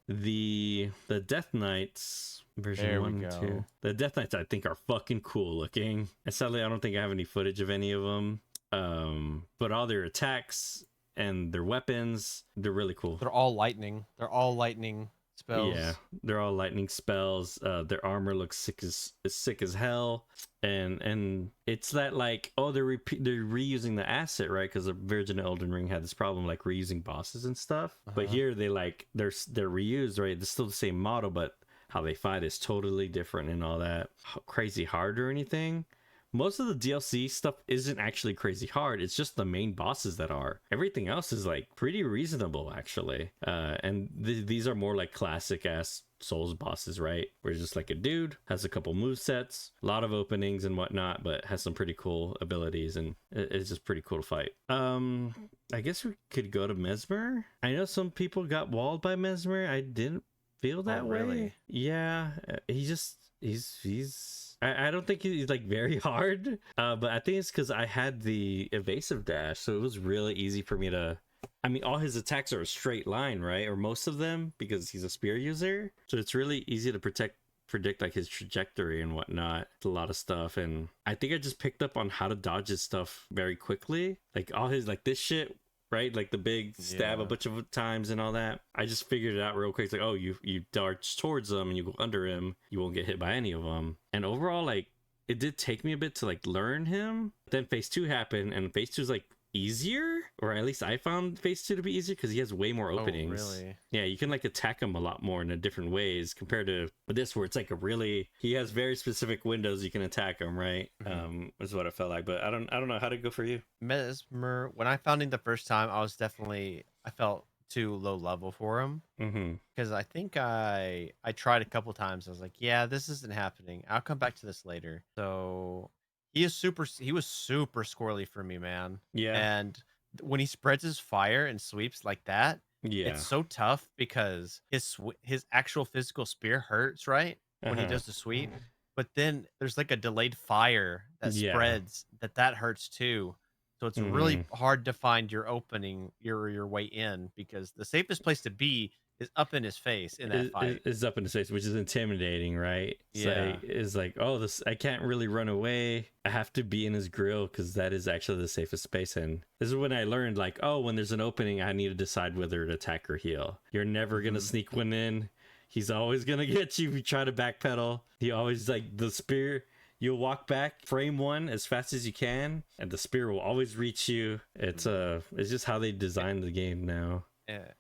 The Death Knights version 1 and 2. The Death Knights I think are fucking cool looking. And sadly I don't think I have any footage of any of them. But all their attacks and their weapons, they're really cool. They're all lightning spells. Yeah, they're all lightning spells. Their armor looks sick as hell, and it's that like they're reusing the asset, right? Because the Virgin Elden Ring had this problem like reusing bosses and stuff. But here they're reused, right? It's still the same model, but how they fight is totally different and all that. Crazy hard or anything. Most of the DLC stuff isn't actually crazy hard. It's just the main bosses that are. Everything else is like pretty reasonable actually. And these are more like classic ass Souls bosses, right? Where it's just like a dude, has a couple movesets, a lot of openings and whatnot, but has some pretty cool abilities and it's just pretty cool to fight. I guess we could go to Messmer. I know some people got walled by Messmer. I didn't feel that way. Really? Yeah, he's I don't think he's like very hard, but I think it's because I had the evasive dash, so it was really easy for me to. I mean, all his attacks are a straight line, right? Or most of them, because he's a spear user. So it's really easy to predict like his trajectory and whatnot. It's a lot of stuff, and I think I just picked up on how to dodge his stuff very quickly. Like all his like this shit. Right, like the big stab a bunch of times and all that. I just figured it out real quick. It's like, oh, you dart towards them and you go under him, you won't get hit by any of them. And overall, like it did take me a bit to like learn him. Then phase 2 happened, and phase 2 is like easier, or at least I found phase 2 to be easier because he has way more openings. Oh, really? Yeah, you can like attack him a lot more in a different ways compared to this, where it's like he has very specific windows you can attack him, right? Is what it felt like. But I don't know how to go for you. Messmer, when I found him the first time, I felt too low level for him because I think I tried a couple times. I was like, yeah, this isn't happening. I'll come back to this later. So he was super squirrely for me, man. Yeah. And when he spreads his fire and sweeps like that, it's so tough because his actual physical spear hurts, right? When he does the sweep. But then there's like a delayed fire that spreads that hurts too. So it's really hard to find your opening, your way in, because the safest place to be is up in his face in that fight. Is up in his face, which is intimidating, right? Yeah. It's like, oh, this, I can't really run away. I have to be in his grill because that is actually the safest space. And this is when I learned, like, oh, when there's an opening, I need to decide whether to attack or heal. You're never gonna sneak one in. He's always gonna get you if you try to backpedal. He always, like, the spear. You'll walk back, frame one as fast as you can, and the spear will always reach you. It's just how they designed the game now.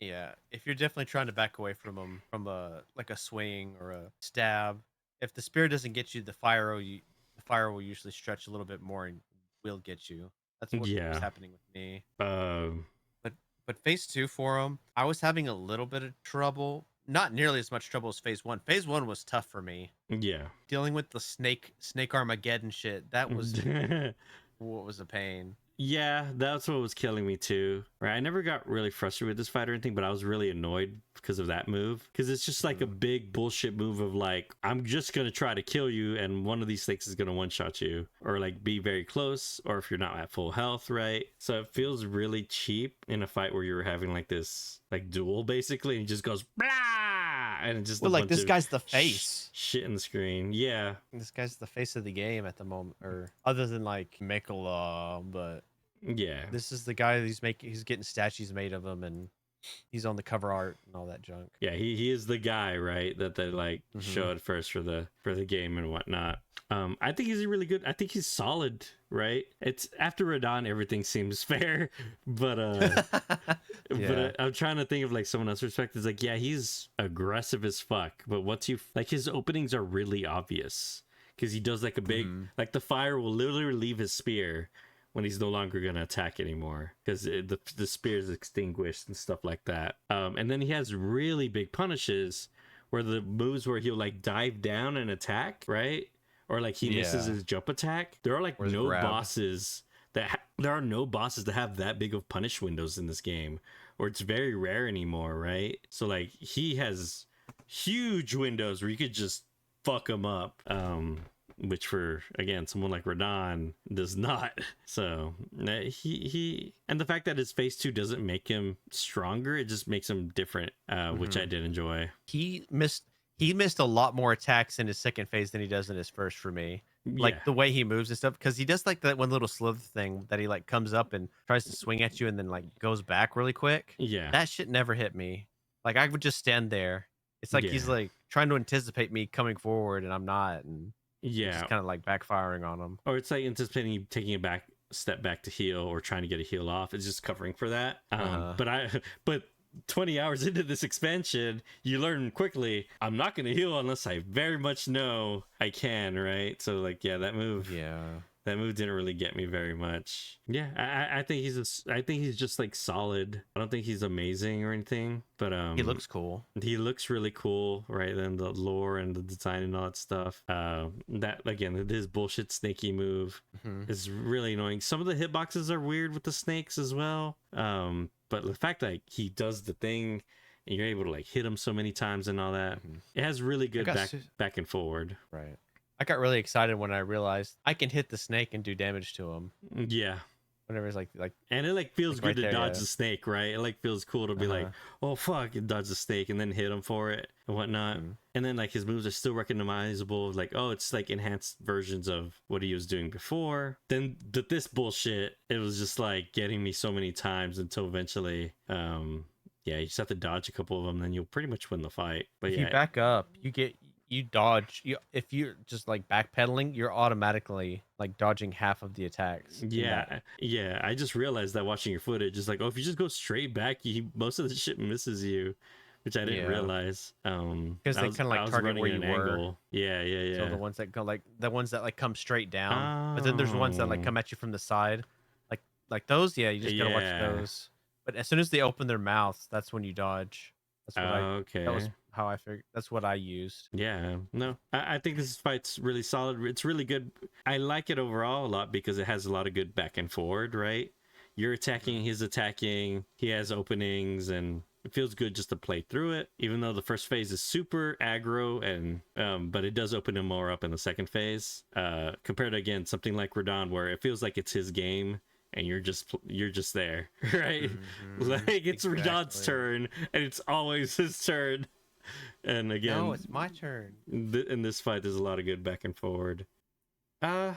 Yeah. If you're definitely trying to back away from him from a swing or a stab, if the spear doesn't get you, the fire will usually stretch a little bit more and will get you. That's what was happening with me. But phase 2 for him, I was having a little bit of trouble. Not nearly as much trouble as phase 1. Phase 1 was tough for me. Yeah. Dealing with the snake Armageddon shit, that was what was a pain. Yeah, that's what was killing me too. Right, I never got really frustrated with this fight or anything, but I was really annoyed because of that move. Because it's just like a big bullshit move of like, I'm just gonna try to kill you, and one of these things is gonna one shot you, or like be very close, or if you're not at full health, right? So it feels really cheap in a fight where you're having like this like duel basically, and it just goes blah, and it just like this guy's the face. Shit in the screen. Yeah, this guy's the face of the game at the moment, or other than like Mikola, but. Yeah, this is the guy he's getting statues made of him, and he's on the cover art and all that junk. Yeah, he is the guy, right, that they like show at first for the game and whatnot. I think he's really good. I think he's solid, right? It's after Radahn, everything seems fair, but but I'm trying to think of like someone else's perspective. It's like, yeah, he's aggressive as fuck, but once you like, his openings are really obvious because he does like a big like the fire will literally leave his spear when he's no longer going to attack anymore because the spear is extinguished and stuff like that. And then he has really big punishes where the moves where he'll like dive down and attack, right? Or like he misses his jump attack. There are like no bosses that there are no bosses that have that big of punish windows in this game, or it's very rare anymore, right? So like he has huge windows where you could just fuck him up. Which for again someone like Radahn does not. So he and the fact that his phase 2 doesn't make him stronger, it just makes him different, which I did enjoy. He missed a lot more attacks in his second phase than he does in his first for me. Like the way he moves and stuff, because he does like that one little slither thing that he like comes up and tries to swing at you and then like goes back really quick. Yeah, that shit never hit me. Like I would just stand there. It's like he's like trying to anticipate me coming forward and I'm not, and it's kind of like backfiring on him. Or it's like anticipating you taking a step back to heal or trying to get a heal off. It's just covering for that. But 20 hours into this expansion, you learn quickly, I'm not going to heal unless I very much know I can, right? So like, that move didn't really get me very much. I think he's just like solid. I don't think he's amazing or anything, but he looks cool. He looks really cool, right? And the lore and the design and all that stuff. That again, his bullshit snaky move is really annoying. Some of the hitboxes are weird with the snakes as well. But the fact that he does the thing and you're able to like hit him so many times and all that, it has really good back and forward. Right. I got really excited when I realized I can hit the snake and do damage to him. Yeah. Whenever it's like and it like feels good to dodge the snake, right? It like feels cool to be like, oh fuck, and dodge the snake and then hit him for it and whatnot. And then like his moves are still recognizable, like, oh, it's like enhanced versions of what he was doing before. Then this bullshit, it was just like getting me so many times until eventually you just have to dodge a couple of them, then you'll pretty much win the fight. But if you back up, you dodge. If you're just like backpedaling, you're automatically like dodging half of the attacks. I just realized that watching your footage, just like, oh, if you just go straight back, most of the shit misses you, which I didn't realize. Because they kind of like target where you were. Angle. Yeah. So the ones that go like come straight down, but then there's ones that like come at you from the side, like those. Yeah, you just gotta watch those. But as soon as they open their mouths, that's when you dodge. That's what that was how I figured. That's what I used. Yeah, no, I think this fight's really solid. It's really good. I like it overall a lot because it has a lot of good back and forward, right? You're attacking, he's attacking, he has openings, and it feels good just to play through it, even though the first phase is super aggro, and but it does open him more up in the second phase, compared to, again, something like Radahn, where it feels like it's his game and you're just there, right? Mhm, Like it's Radon's exactly. turn, and it's always his turn. And again, No, it's my turn. in this fight, there's a lot of good back and forward. Uh,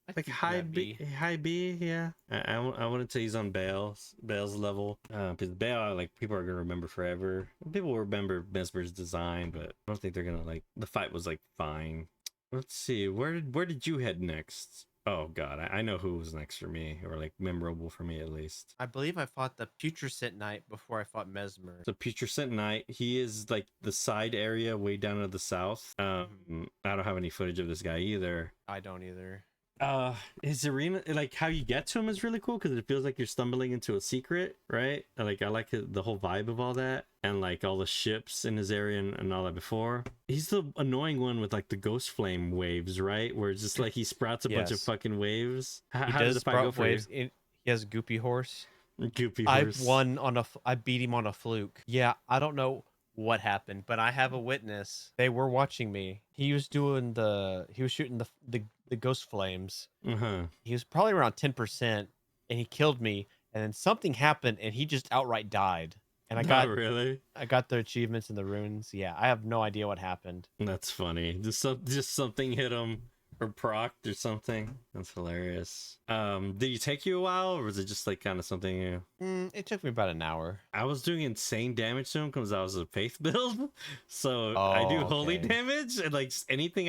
I like think you high got B, high B, yeah. I wouldn't say he's on Bayle's level. Because Bayle, like, people are gonna remember forever. People will remember Messmer's design, but I don't think they're gonna like. The fight was like fine. Let's see, where did you head next? Oh God, I know who was next for me, or like memorable for me at least. I believe I fought the Putrescent Knight before I fought Messmer. So Putrescent Knight, he is like the side area way down to the south. I don't have any footage of this guy either. I don't either. His arena, like how you get to him is really cool because it feels like you're stumbling into a secret, right? Like I like the whole vibe of all that, and like all the ships in his area and all that before. He's the annoying one with like the ghost flame waves, right? Where it's just like he sprouts a bunch of Yes. fucking waves. He How does does the fight go sprout for waves. He has Goopy Horse. you? Goopy I horse. won on I beat him on a fluke. Yeah, I don't know what happened, but I have a witness. They were watching me. He was shooting the ghost flames. He was probably around 10%, and he killed me. And then something happened, and he just outright died. And Not really. I got the achievements and the runes. Yeah, I have no idea what happened. That's funny. Just something hit him or procced or something. That's hilarious. Did it take you a while, or was it just like kind of something new? It took me about an hour. I was doing insane damage to him because I was a faith build, so I do holy okay. damage and like anything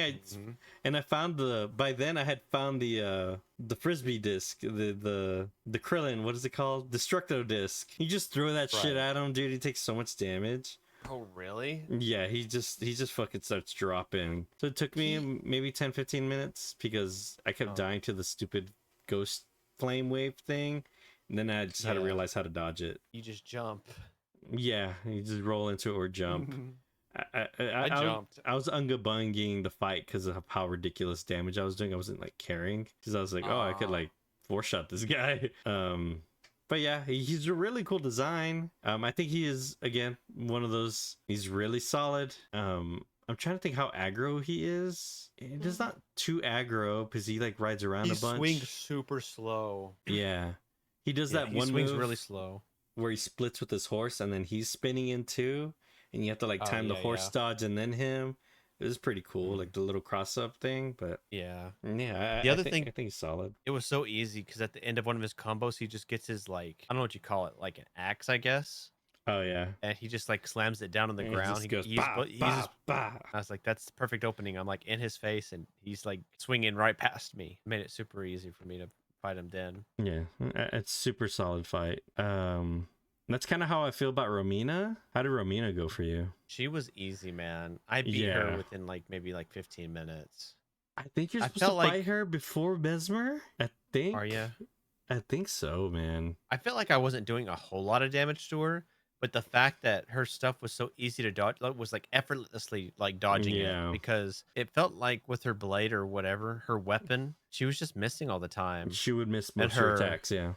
and I found by then I had found the frisbee disc, the Krillin, what is it called, Destructo disc. You just throw that shit at him, dude. He takes so much damage. Oh, really? Yeah, he just fucking starts dropping. So it took me maybe 10-15 minutes because I kept dying to the stupid ghost flame wave thing, and then I just had to realize how to dodge it. You just jump. Yeah, you just roll into it or jump. I jumped. I was ungabunging the fight because of how ridiculous damage I was doing. I wasn't like caring because I was like, oh, I could like 4-shot this guy. But yeah, he's a really cool design. I think he is, again, one of those, he's really solid. I'm trying to think how aggro he is. It is not too aggro because he like rides around a bunch. He swings super slow. Yeah. He does that he one swings move really slow where he splits with his horse and then he's spinning in too. And you have to like time the horse dodge and then him. It was pretty cool, like the little cross up thing. But yeah, I think he's solid. It was so easy because at the end of one of his combos, he just gets his like, I don't know what you call it, like an axe, I guess. Oh yeah, and he just like slams it down on the ground. He goes, he's bah, bah. I was like, that's the perfect opening. I'm like in his face, and he's like swinging right past me. Made it super easy for me to fight him then. Yeah, it's super solid fight. That's kind of how I feel about Romina. How did Romina go for you? She was easy, man. I beat her within like maybe like 15 minutes. I think you're supposed to fight her before Messmer. I think. Are you? I think so, man. I felt like I wasn't doing a whole lot of damage to her, but the fact that her stuff was so easy to dodge, like, was like effortlessly like dodging it, because it felt like with her blade or whatever, her weapon, she was just missing all the time. She would miss most of her attacks, yeah.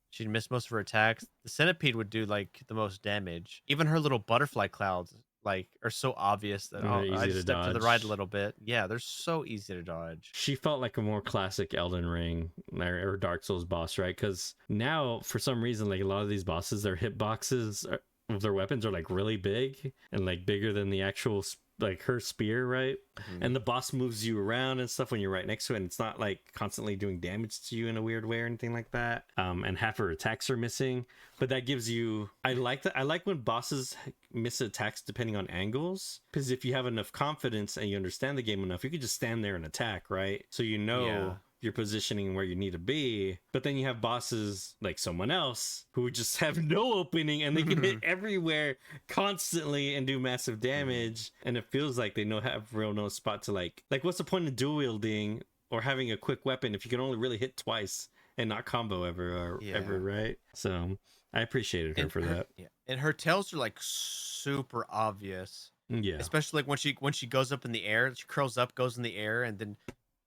She'd miss most of her attacks. The centipede would do like the most damage. Even her little butterfly clouds like are so obvious that I just step to the right a little bit. Yeah, they're so easy to dodge. She felt like a more classic Elden Ring or Dark Souls boss, right? Because now for some reason, like a lot of these bosses, their hitboxes of their weapons are like really big and like bigger than the actual like her spear, right? And the boss moves you around and stuff when you're right next to it, and it's not like constantly doing damage to you in a weird way or anything like that. And half her attacks are missing, but that gives you, I like that. I like when bosses miss attacks depending on angles, because if you have enough confidence and you understand the game enough, you could just stand there and attack, right? So you know you're positioning where you need to be. But then you have bosses like someone else who just have no opening and they can hit everywhere constantly and do massive damage, and it feels like they have real no spot to like what's the point of dual wielding or having a quick weapon if you can only really hit twice and not combo ever, right? So I appreciated her for that. Yeah, and her tails are like super obvious. Yeah, especially like when she goes up in the air, she curls up, goes in the air, and then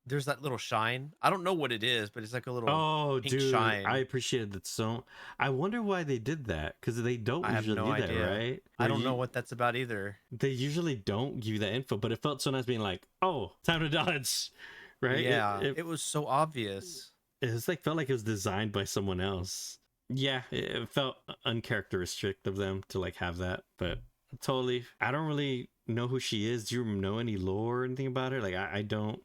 there's that little shine. I don't know what it is, but it's like a little pink shine. I appreciated that so. I wonder why they did that, because they don't usually do that, right? I don't know what that's about either. They usually don't give you that info, but it felt so nice being like, oh, time to dodge, right? Yeah, it was so obvious. It's like felt like it was designed by someone else. Yeah, it felt uncharacteristic of them to like have that, but totally. I don't really know who she is. Do you know any lore or anything about her? Like I don't.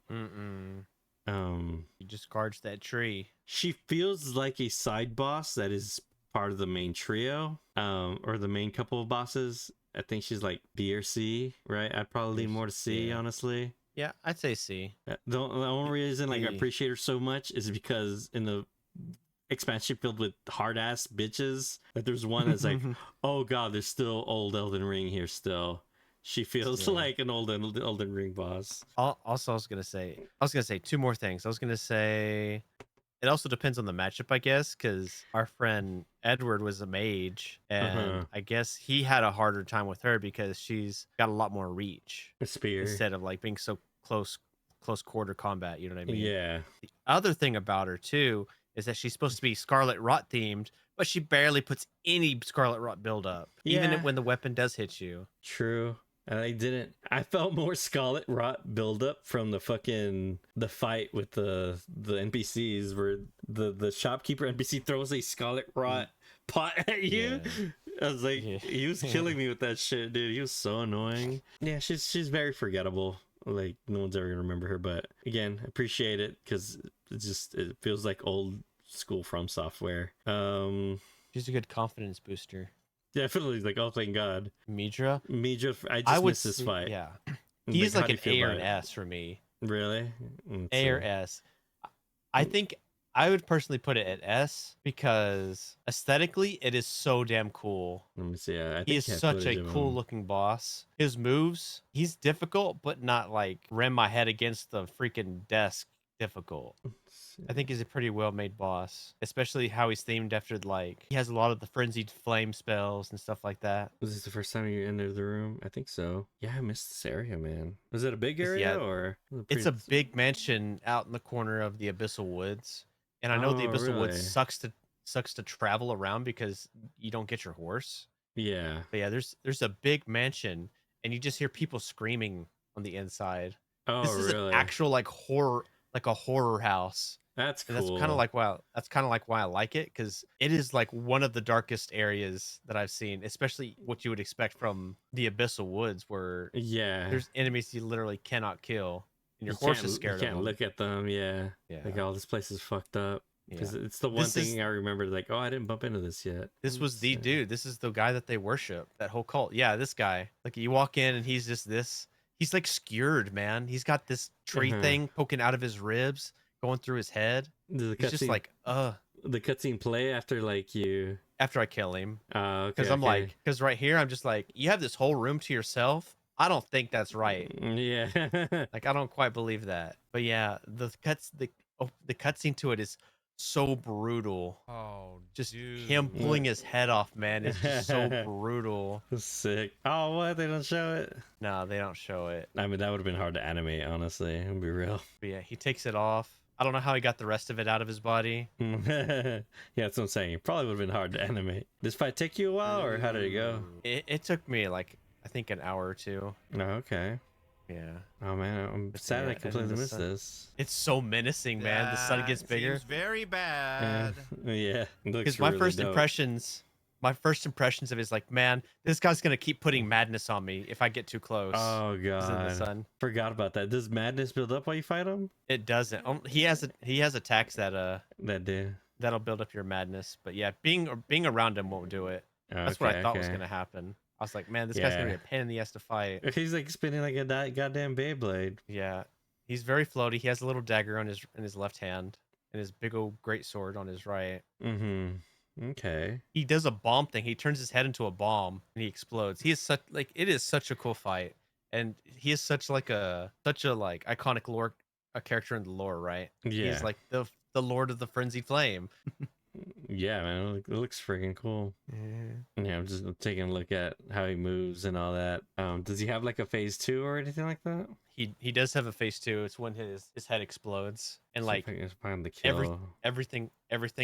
He just guards that tree. She feels like a side boss that is part of the main trio, or the main couple of bosses. I think she's like B or C, right? I'd probably lean more to C, Yeah. honestly. Yeah, I'd say C. The only reason like I E. appreciate her so much is because in the expansion filled with hard ass bitches, that there's one that's like, oh god, there's still old Elden Ring here still. She feels like an old Elden Ring boss. Also, I was gonna say two more things. I was gonna say it also depends on the matchup, I guess, because our friend Edward was a mage, and I guess he had a harder time with her because she's got a lot more reach. A spear. Instead of like being so close quarter combat, you know what I mean? Yeah. The other thing about her too is that she's supposed to be Scarlet Rot themed, but she barely puts any Scarlet Rot build up, even when the weapon does hit you. True. And I felt more Scarlet Rot buildup from the fight with the NPCs where the shopkeeper NPC throws a Scarlet Rot pot at you. Yeah. I was like, he was killing me with that shit, dude. He was so annoying. Yeah, she's very forgettable. Like, no one's ever gonna remember her, but again, appreciate it because it feels like old school From Software. She's a good confidence booster. Definitely, like, oh, thank God. Midra, I just missed this fight. Yeah, he's like an A or an S for me. Really? A or S. I think I would personally put it at S because aesthetically, it is so damn cool. Let me see. He is such a cool looking boss. His moves, he's difficult, but not like ram my head against the freaking desk difficult. I think he's a pretty well made boss, especially how he's themed after like he has a lot of the frenzied flame spells and stuff like that. Was this the first time you entered the room? I think so. Yeah, I missed this area, man. Was it a big area or? It's a big mansion out in the corner of the Abyssal Woods, and I know the Abyssal Woods sucks to travel around because you don't get your horse. Yeah. But yeah, there's a big mansion, and you just hear people screaming on the inside. Oh, this is really? An actual like a horror house. That's cool. And that's kind of like why I like it, because it is like one of the darkest areas that I've seen, especially what you would expect from the Abyssal Woods, where there's enemies you literally cannot kill, and your horse is scared of them. You can't look at them. Yeah. Like, oh, this place is fucked up. Because it's the one thing I remember, like, oh, I didn't bump into this yet. This was the dude. This is the guy that they worship. That whole cult. Yeah, this guy. Like, you walk in and he's just this. He's like skewered, man. He's got this tree thing poking out of his ribs, going through his head. He's just like, the cutscene play after I kill him. Okay. Because I'm like, because right here I'm just like, you have this whole room to yourself. I don't think that's right. Yeah. Like, I don't quite believe that. But yeah, the cutscene to it is so brutal. Oh, just dude. him pulling his head off, man. It's just so brutal. Sick. Oh, what? They don't show it? No, they don't show it. I mean, that would have been hard to animate, honestly. I'll be real. But yeah, he takes it off. I don't know how he got the rest of it out of his body. Yeah, that's what I'm saying. It probably would have been hard to animate. Did this fight take you a while, or how did it go? It took me like, I think, an hour or two. Oh, okay. Yeah. Oh man, I'm sad I completely missed this. It's so menacing, man. The sun gets bigger. Seems very bad. Yeah. Because my first impressions of it is like, man, this guy's gonna keep putting madness on me if I get too close. Oh god. In the sun. Forgot about that. Does madness build up while you fight him? It doesn't. He has attacks that'll build up your madness. But yeah, being around him won't do it. That's what I thought was gonna happen. I was like, man, this guy's gonna be a pain in the ass to fight. He's like spinning like a goddamn Beyblade. Yeah, he's very floaty. He has a little dagger in his left hand and his big old great sword on his right. Okay. He does a bomb thing. He turns his head into a bomb and he explodes. He is such it is such a cool fight, and he is such a iconic lore, a character in the lore, right? Yeah. He's like the Lord of the Frenzied Flame. Yeah, man, it looks freaking cool. Yeah, I'm just taking a look at how he moves and all that. Does he have like a phase 2 or anything like that? He does have a phase 2. It's when his head explodes and like everything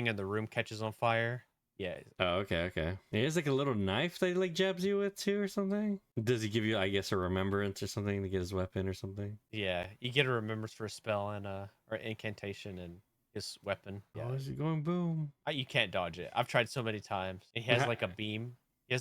in the room catches on fire. Yeah. Oh, okay. He has like a little knife that he like jabs you with too or something. Does he give you, I guess, a remembrance or something to get his weapon or something? Yeah, you get a remembrance for a spell and or incantation, and his weapon. Yeah, Oh, is he going boom? you can't dodge it. I've tried so many times. He has like a beam. He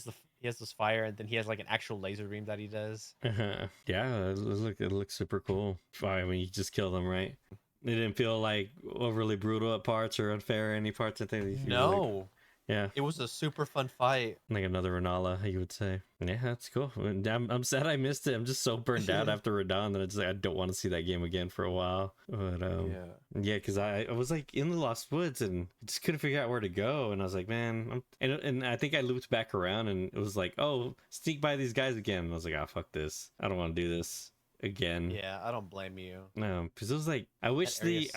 has this fire, and then he has like an actual laser beam that he does. Yeah, it looks super cool. Fine when you just kill them, right? It didn't feel like overly brutal at parts or unfair at any parts. I think No, yeah, it was a super fun fight. like another Rellana, you would say. Yeah, that's cool. And I'm sad I missed it. I'm just so burned out after Radahn that I don't want to see that game again for a while. But yeah, because I was like in the Lost Woods and just couldn't figure out where to go. And I was like, man, and I think I looped back around and it was like, oh, sneak by these guys again. And I was like, ah, fuck this. I don't want to do this again. Yeah, I don't blame you. No, because it was like I wish the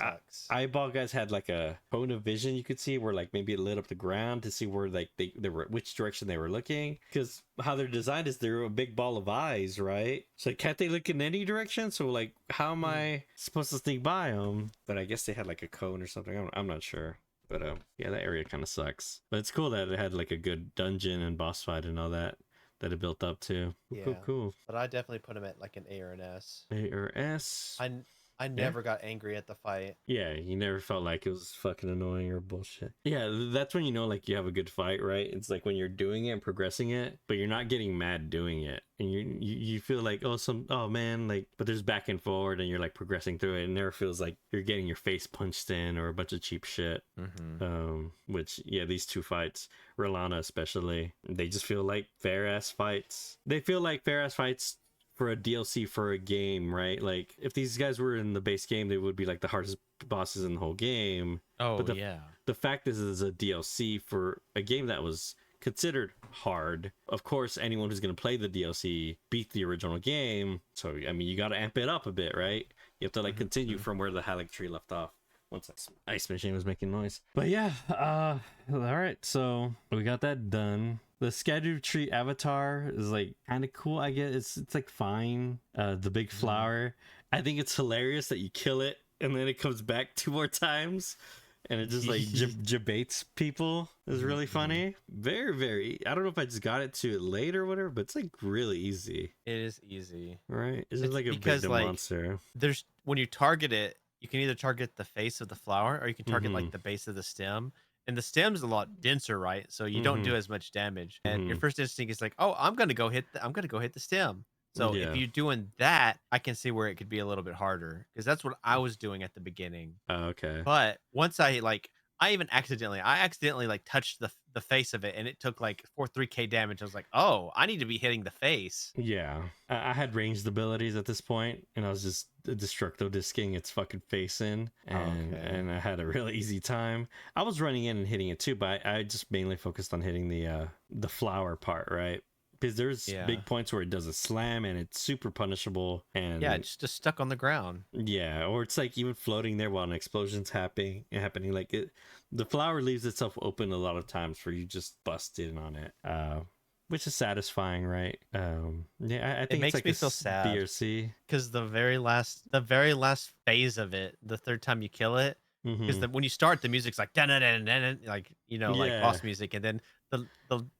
eyeball guys had like a cone of vision you could see where like maybe it lit up the ground to see where like they were which direction they were looking. Because how they're designed is they're a big ball of eyes, right? So can't they look in any direction? So like, how am I supposed to sneak by them? But I guess they had like a cone or something. I'm not sure. But yeah, that area kind of sucks. But it's cool that it had like a good dungeon and boss fight and all that it built up to. Yeah, Cool. But I definitely put him at like an A or an S. A or S. I never got angry at the fight. Yeah, you never felt like it was fucking annoying or bullshit. Yeah, that's when you know like you have a good fight, right? It's like when you're doing it and progressing it, but you're not getting mad doing it. And you feel like, oh man, like, but there's back and forward and you're like progressing through it. It never feels like you're getting your face punched in or a bunch of cheap shit. Which, yeah, these two fights, Rellana especially, they just feel like fair ass fights. They feel like fair ass fights for a DLC for a game, right? Like if these guys were in the base game, they would be like the hardest bosses in the whole game. Oh, but yeah. The fact is, it's a DLC for a game that was considered hard. Of course, anyone who's going to play the DLC beat the original game. So, I mean, you got to amp it up a bit, right? You have to like continue from where the Halleck tree left off. Once that ice machine was making noise. But yeah, all right. So we got that done. The scheduled tree avatar is like kind of cool. I guess it's like fine. The big flower. I think it's hilarious that you kill it and then it comes back 2 more times and it just like debates people. Is really funny. Very, very. I don't know if I just got it to it late or whatever, but it's like really easy. It is easy, right? It's like a big monster. There's when you target it, you can either target the face of the flower or you can target like the base of the stem. And the stem's a lot denser, right? So you don't do as much damage. And your first instinct is like, oh, I'm gonna go hit the stem. So if you're doing that, I can see where it could be a little bit harder because that's what I was doing at the beginning. Oh, okay. But once I accidentally like touched the face of it and it took like 3k damage. I was like, oh, I need to be hitting the face. Yeah, I had ranged abilities at this point and I was just destructo disking its fucking face in and I had a really easy time. I was running in and hitting it too, but I just mainly focused on hitting the flower part, right? Because there's big points where it does a slam and it's super punishable and it's just stuck on the ground. Yeah, or it's like even floating there while an explosion's happening. Like the flower leaves itself open a lot of times for you just bust in on it, which is satisfying, right? I think it makes it's like me feel sad BRC because the very last phase of it, the third time you kill it, because when you start, the music's like like like boss music, and then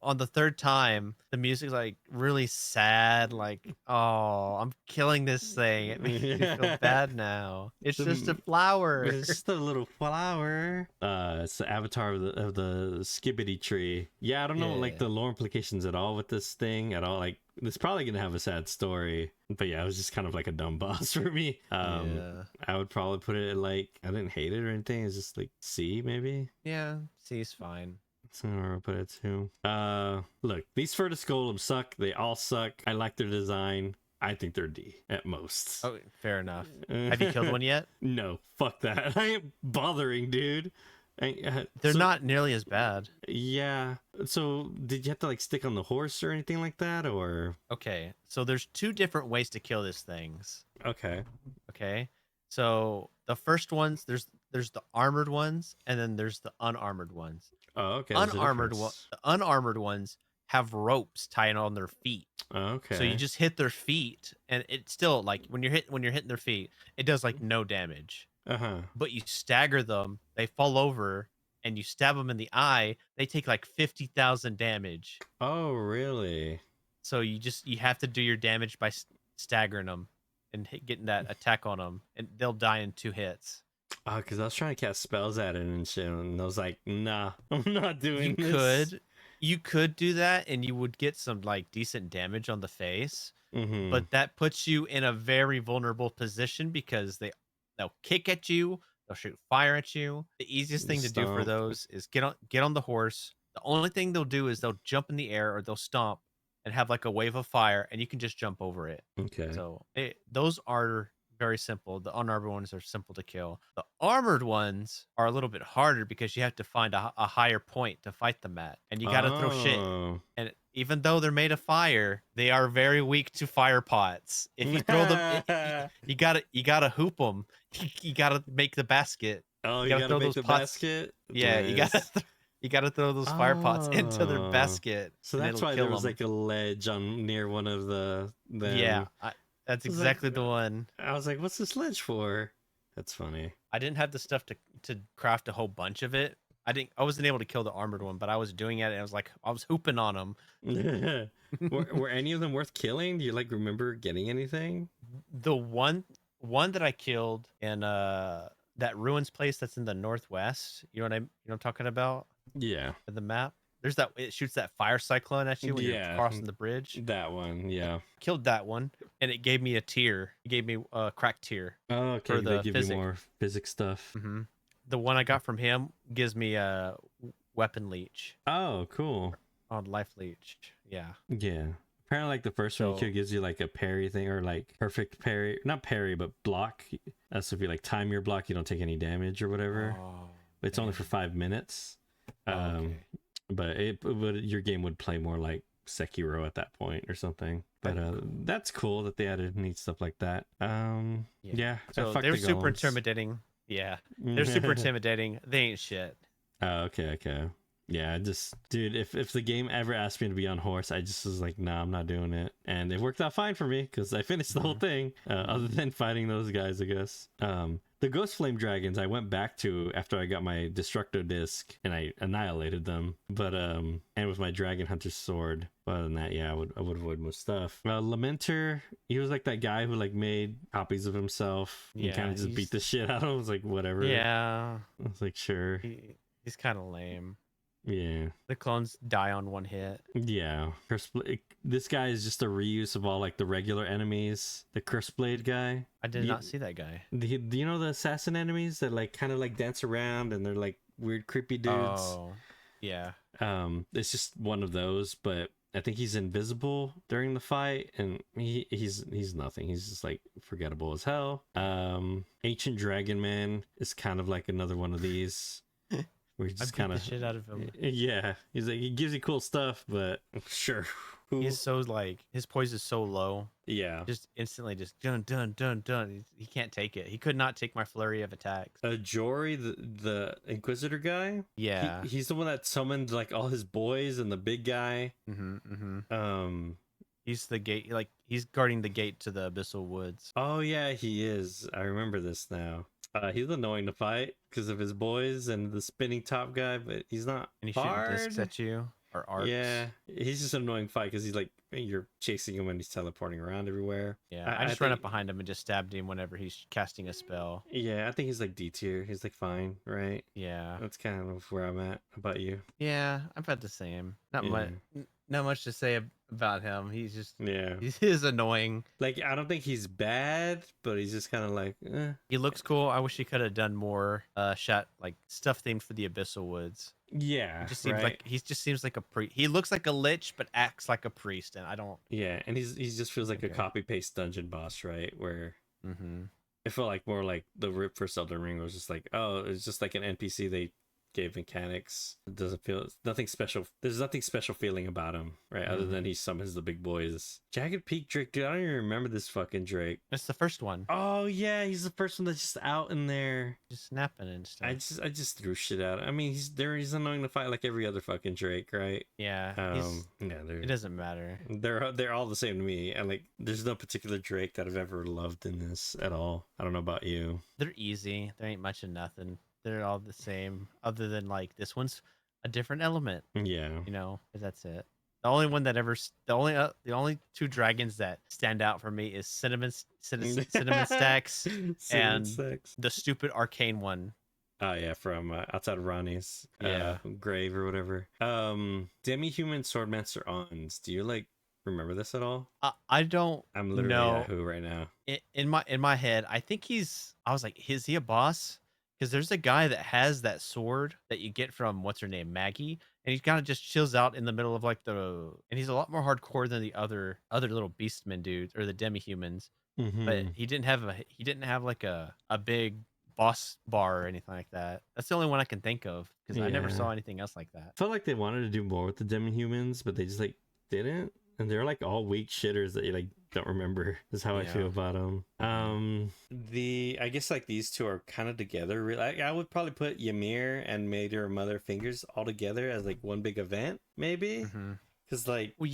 on the third time the music's like really sad, like, oh, I'm killing this thing. It makes me feel bad now. It's just a flower. It's just a little flower. It's the avatar of the skibbity tree. Yeah, I don't know like the lore implications at all with this thing at all. Like it's probably gonna have a sad story, but yeah, it was just kind of like a dumb boss for me. I would probably put it at like, I didn't hate it or anything. It's just like C maybe. Yeah, C is fine. That's where I'll put it too. Look, these Furtus golems suck. They all suck. I like their design. I think they're D at most. Oh, fair enough. Have you killed one yet? No, fuck that. I ain't bothering, dude. They're not nearly as bad. Yeah. So did you have to like stick on the horse or anything like that, or? Okay, so there's 2 different ways to kill these things. Okay. So the first ones, there's the armored ones, and then there's the unarmored ones. Oh, okay. The unarmored ones have ropes tied on their feet. Okay. So you just hit their feet, and it's still like when you're hitting their feet, it does like no damage. But you stagger them, they fall over, and you stab them in the eye, they take like 50,000 damage. Oh, really? So you have to do your damage by staggering them and getting that attack on them, and they'll die in 2 hits. Oh, because I was trying to cast spells at it and shit, and I was like, nah, I'm not doing You this. could do that, and you would get some like decent damage on the face, Mm-hmm. but that puts you in a very vulnerable position because they'll kick at you, they'll shoot fire at you. The easiest thing to do for Stomp. those is get on the horse. The only thing they'll do is they'll jump in the air or they'll stomp and have like a wave of fire, and you can just jump over it. Okay. So those are very simple. The unarmored ones are simple to kill. The armored ones are a little bit harder because you have to find a higher point to fight them at, and you got to throw shit. Oh. And even though they're made of fire, they are very weak to fire pots. If you throw them, you gotta hoop them. You gotta make the basket. Oh, you gotta gotta throw make those the pots. basket? Yeah, Nice. you gotta throw those fire pots into their Oh. basket. So and that's it'll why kill there was 'em. like a ledge on near one of them. Yeah, that's was exactly like, the one. I was like, what's this ledge for? That's funny. I didn't have the stuff to craft a whole bunch of it. I wasn't able to kill the armored one, but I was doing it, and I was hooping on them. were any of them worth killing? Do you like remember getting anything? The one that I killed in that ruins place that's in the northwest. You know what I'm talking about? Yeah. The map. There's that it shoots that fire cyclone at you when you're crossing the bridge. That one, yeah. Killed that one, and it gave me a tier. It gave me a cracked tier. Oh, okay. For They the give you more physics stuff. Mm-hmm. The one I got from him gives me a weapon leech Oh, cool. on life leech. Yeah. Yeah. Apparently, like the first one you kill gives you like a parry thing or like perfect parry, not parry, but block. So if you like time your block, you don't take any damage or whatever. Oh, But it's only for 5 minutes. okay. But your game would play more like Sekiro at that point or something. But that's cool that they added neat stuff like that. Yeah. So they're super intimidating. Yeah, they're super intimidating. They ain't shit. Oh, okay. Yeah, dude, if the game ever asked me to be on horse, I just was like, nah, I'm not doing it. And it worked out fine for me because I finished the whole thing, other than fighting those guys, I guess. The Ghost Flame Dragons I went back to after I got my Destructo Disc and I annihilated them. But, and with my Dragon Hunter's sword. But other than that, yeah, I would avoid most stuff. Lamenter, he was like that guy who like made copies of himself. Yeah, and kind of just beat the shit out of him. I was like, whatever. Yeah. I was like, sure. He's kind of lame. Yeah. The clones die on one hit. Yeah. This guy is just a reuse of all like the regular enemies. The Curse Blade guy. I did not see that guy. Do you know the assassin enemies that like kind of like dance around and they're like weird creepy dudes? Oh. Yeah. It's just one of those, but I think he's invisible during the fight and he's nothing. He's just like forgettable as hell. Ancient Dragon Man is kind of like another one of these. Where he just kind of shit out of him. Yeah, he's like he gives you cool stuff, but sure. He's so like his poise is so low. Yeah, just instantly just dun dun dun dun. He can't take it. He could not take my flurry of attacks. Jory, the Inquisitor guy. Yeah, he's the one that summoned like all his boys and the big guy. He's the gate. Like he's guarding the gate to the Abyssal Woods. Oh yeah, he is. I remember this now. He's annoying to fight because of his boys and the spinning top guy, but he's not and he's hard. shooting discs at you or arcs. Yeah, he's just an annoying fight because he's like you're chasing him and he's teleporting around everywhere. Yeah, I just ran up behind him and just stabbed him whenever he's casting a spell. Yeah, I think he's like D tier. He's like fine, right? Yeah, that's kind of where I'm at. How about you? Yeah, I'm about the same. Not much to say about him. He's just he's annoying. Like I don't think he's bad, but he's just kind of like He looks cool. I wish he could have done more shot like stuff themed for the Abyssal Woods. Yeah, he just seems like seems like a priest. He looks like a lich but acts like a priest, and I don't. Yeah, and he just feels like a copy paste dungeon boss, right? Where it felt like more like the Rip for Elden Ring was just like, oh, it's just like an NPC they gave mechanics. It doesn't feel nothing special. There's nothing special feeling about him, right? Other than he summons the big boys. Jagged Peak Drake, dude. I don't even remember this fucking Drake. It's the first one. Oh yeah, he's the first one that's just out in there, just snapping and stuff. I just threw shit out. I mean, he's annoying to fight like every other fucking Drake, right? Yeah. It doesn't matter. They're all the same to me. And like, there's no particular Drake that I've ever loved in this at all. I don't know about you. They're easy. There ain't much of nothing. They're all the same, other than like this one's a different element. Yeah, you know, that's it. The only one that ever, the only two dragons that stand out for me is cinnamon stacks Cinnamon and Stacks. the stupid arcane one. Oh yeah, from outside of Ronnie's Yeah. grave or whatever. Demi-human swordmaster Ons. Do you like remember this at all? I don't I'm literally know. Yahoo right now. In my head, I think I was like, is he a boss? Because there's a guy that has that sword that you get from what's her name, Maggie, and he kind of just chills out in the middle of like and he's a lot more hardcore than the other little beastmen dudes or the demi-humans. But Mm-hmm. he didn't have like a big boss bar or anything like that. That's the only one I can think of because I never Yeah. saw anything else like that. Felt like they wanted to do more with the demi-humans, but they just like didn't. And they're like all weak shitters that you like don't remember is how I feel Yeah. about them. I guess like these two are kind of together. I would probably put Ymir and Mater Mother Fingers all together as like one big event, maybe. Because like Well,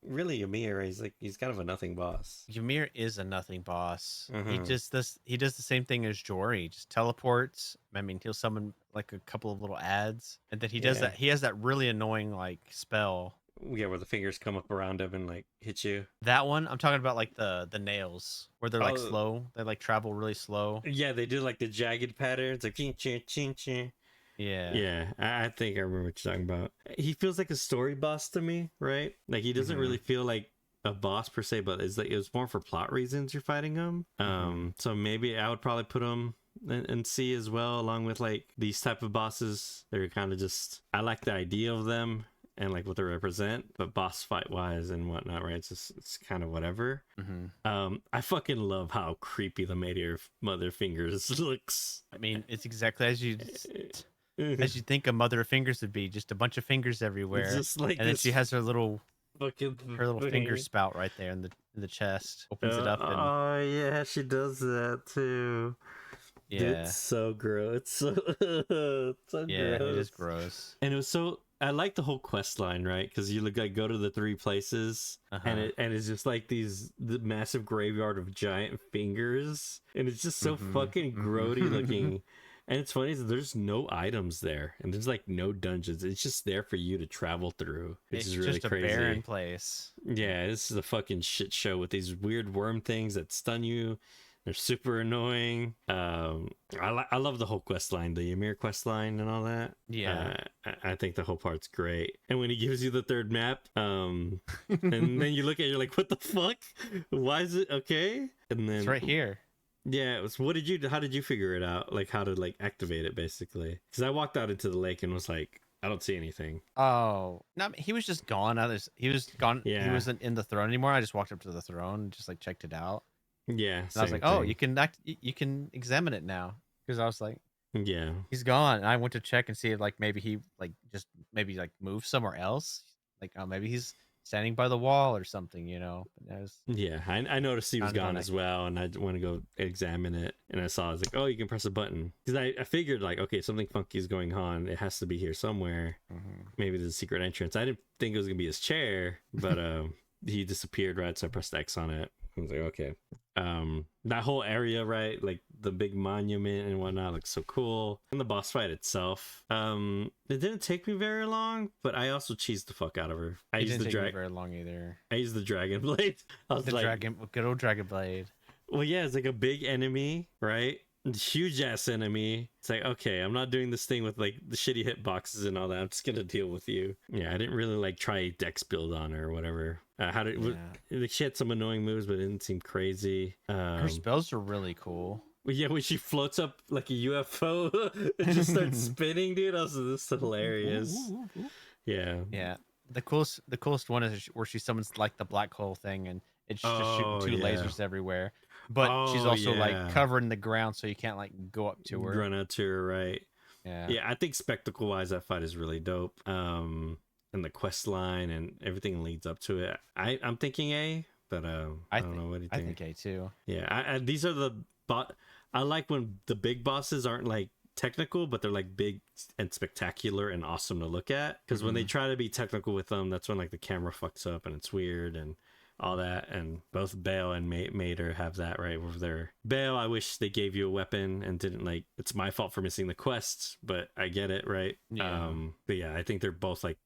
really Ymir is like he's kind of a nothing boss. Ymir is a nothing boss. He Mhm. just does the same thing as Jory. He just teleports. I mean, he'll summon like a couple of little ads, and then he does Yeah. that. He has that really annoying like spell. Yeah, where the fingers come up around him and like hit you. That one I'm talking about, like the nails where they're like Oh. slow. They like travel really slow. Yeah, they do like the jagged patterns, like chin chin chin chin. Yeah. Yeah, I think I remember what you're talking about. He feels like a story boss to me, right? Like he doesn't Mhm. really feel like a boss per se, but it's like it was more for plot reasons you're fighting him. So maybe I would probably put him in C as well, along with like these type of bosses. They're kind of just I like the idea of them and like what they represent, but boss fight wise and whatnot, right? It's kind of whatever. I fucking love how creepy the Mother Fingers looks. I mean, it's exactly as you think a mother of fingers would be, just a bunch of fingers everywhere. Just like And then this she has her little fucking finger thing. spout right there in the chest. Opens it up and Oh yeah, she does that too. Dude, yeah. it's so gross. It's so, it's so Yeah, gross. it is gross. And it was so I like the whole quest line, right? Because you look like go to the 3 places, and it's just like the massive graveyard of giant fingers, and it's just so fucking grody looking. And it's funny is there's no items there, and there's like no dungeons. It's just there for you to travel through, which It's is really just a crazy. barren place. Yeah, this is a fucking shit show with these weird worm things that stun you. They're super annoying. I love the whole quest line, the Ymir quest line and all that. Yeah. I think the whole part's great. And when he gives you the third map, and then you look at it, you're like, what the fuck? Why is it okay? And then It's right here. yeah, it was. How did you figure it out? Like how to like activate it basically? Because I walked out into the lake and was like, I don't see anything. Oh, no, he was just gone. He was gone. Yeah. He wasn't in the throne anymore. I just walked up to the throne and just like checked it out. Yeah, And I was like, oh, you can examine it now. Because I was like, yeah. he's gone. And I went to check and see if like maybe he like just maybe like moved somewhere else. Like, oh, maybe he's standing by the wall or something, you know. But that was, Yeah, I noticed he was Kinda gone funny. as well, and I went to go examine it, and I saw I was like, oh, you can press a button because I figured like, okay, something funky is going on. It has to be here somewhere. Maybe there's a secret entrance. I didn't think it was gonna be his chair, but he disappeared, right? So I pressed X on it. I was like, okay. That whole area, right, like the big monument and whatnot, looks so cool. And the boss fight itself, it didn't take me very long, but I also cheesed the fuck out of her. I it used didn't the take me drag. very long either. I used the dragon blade. I was like, Good old dragon blade. well, yeah, it's like a big enemy, right? Huge ass enemy. It's like, okay, I'm not doing this thing with like the shitty hitboxes and all that. I'm just gonna deal with you. Yeah, I didn't really like try a dex build on her or whatever. She had some annoying moves, but it didn't seem crazy. Her spells are really cool. Well, yeah, when she floats up like a UFO and just starts spinning, dude. This is hilarious. Yeah. Yeah. The coolest one is where she summons like the black hole thing and it's just shooting two yeah. lasers everywhere. But she's also like covering the ground so you can't like go up to her. Run out to her, right? Yeah. Yeah, I think spectacle wise that fight is really dope. And the quest line and everything leads up to it. I'm thinking A, but I don't know what do you think. I think A too. Yeah, these are the I like when the big bosses aren't like technical, but they're like big and spectacular and awesome to look at. Because when they try to be technical with them, that's when like the camera fucks up and it's weird and all that. And both Bayle and Mater have that, right? Where they're Bayle, I wish they gave you a weapon and didn't like. It's my fault for missing the quests, but I get it, right? Yeah. But yeah, I think they're both like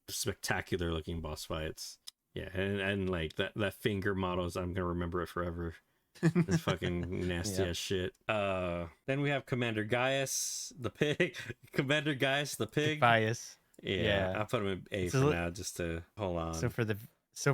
spectacular looking boss fights. Yeah, and like that finger models, I'm gonna remember it forever. It's fucking nasty as shit. Then we have Commander Gaius the pig. Commander Gaius the pig. Bias. Yeah, I'll put him in A for now just to hold on. So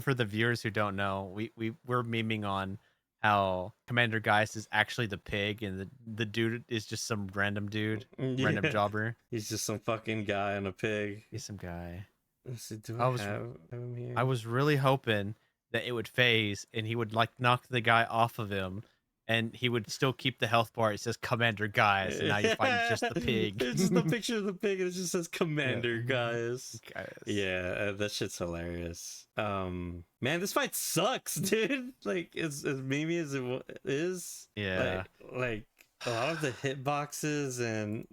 for the viewers who don't know, we're memeing on how Commander Gaius is actually the pig and the dude is just some random dude, random jobber. He's just some fucking guy on a pig. He's some guy. Let's see, do I have him here? I was really hoping that it would phase and he would like knock the guy off of him and he would still keep the health bar. It says Commander Gaius, and now you're fighting just the pig. It's just the picture of the pig and it just says Commander Gaius. Yeah, that shit's hilarious. Man, this fight sucks, dude. Like, as memey as it is. Yeah. Like a lot of the hitboxes and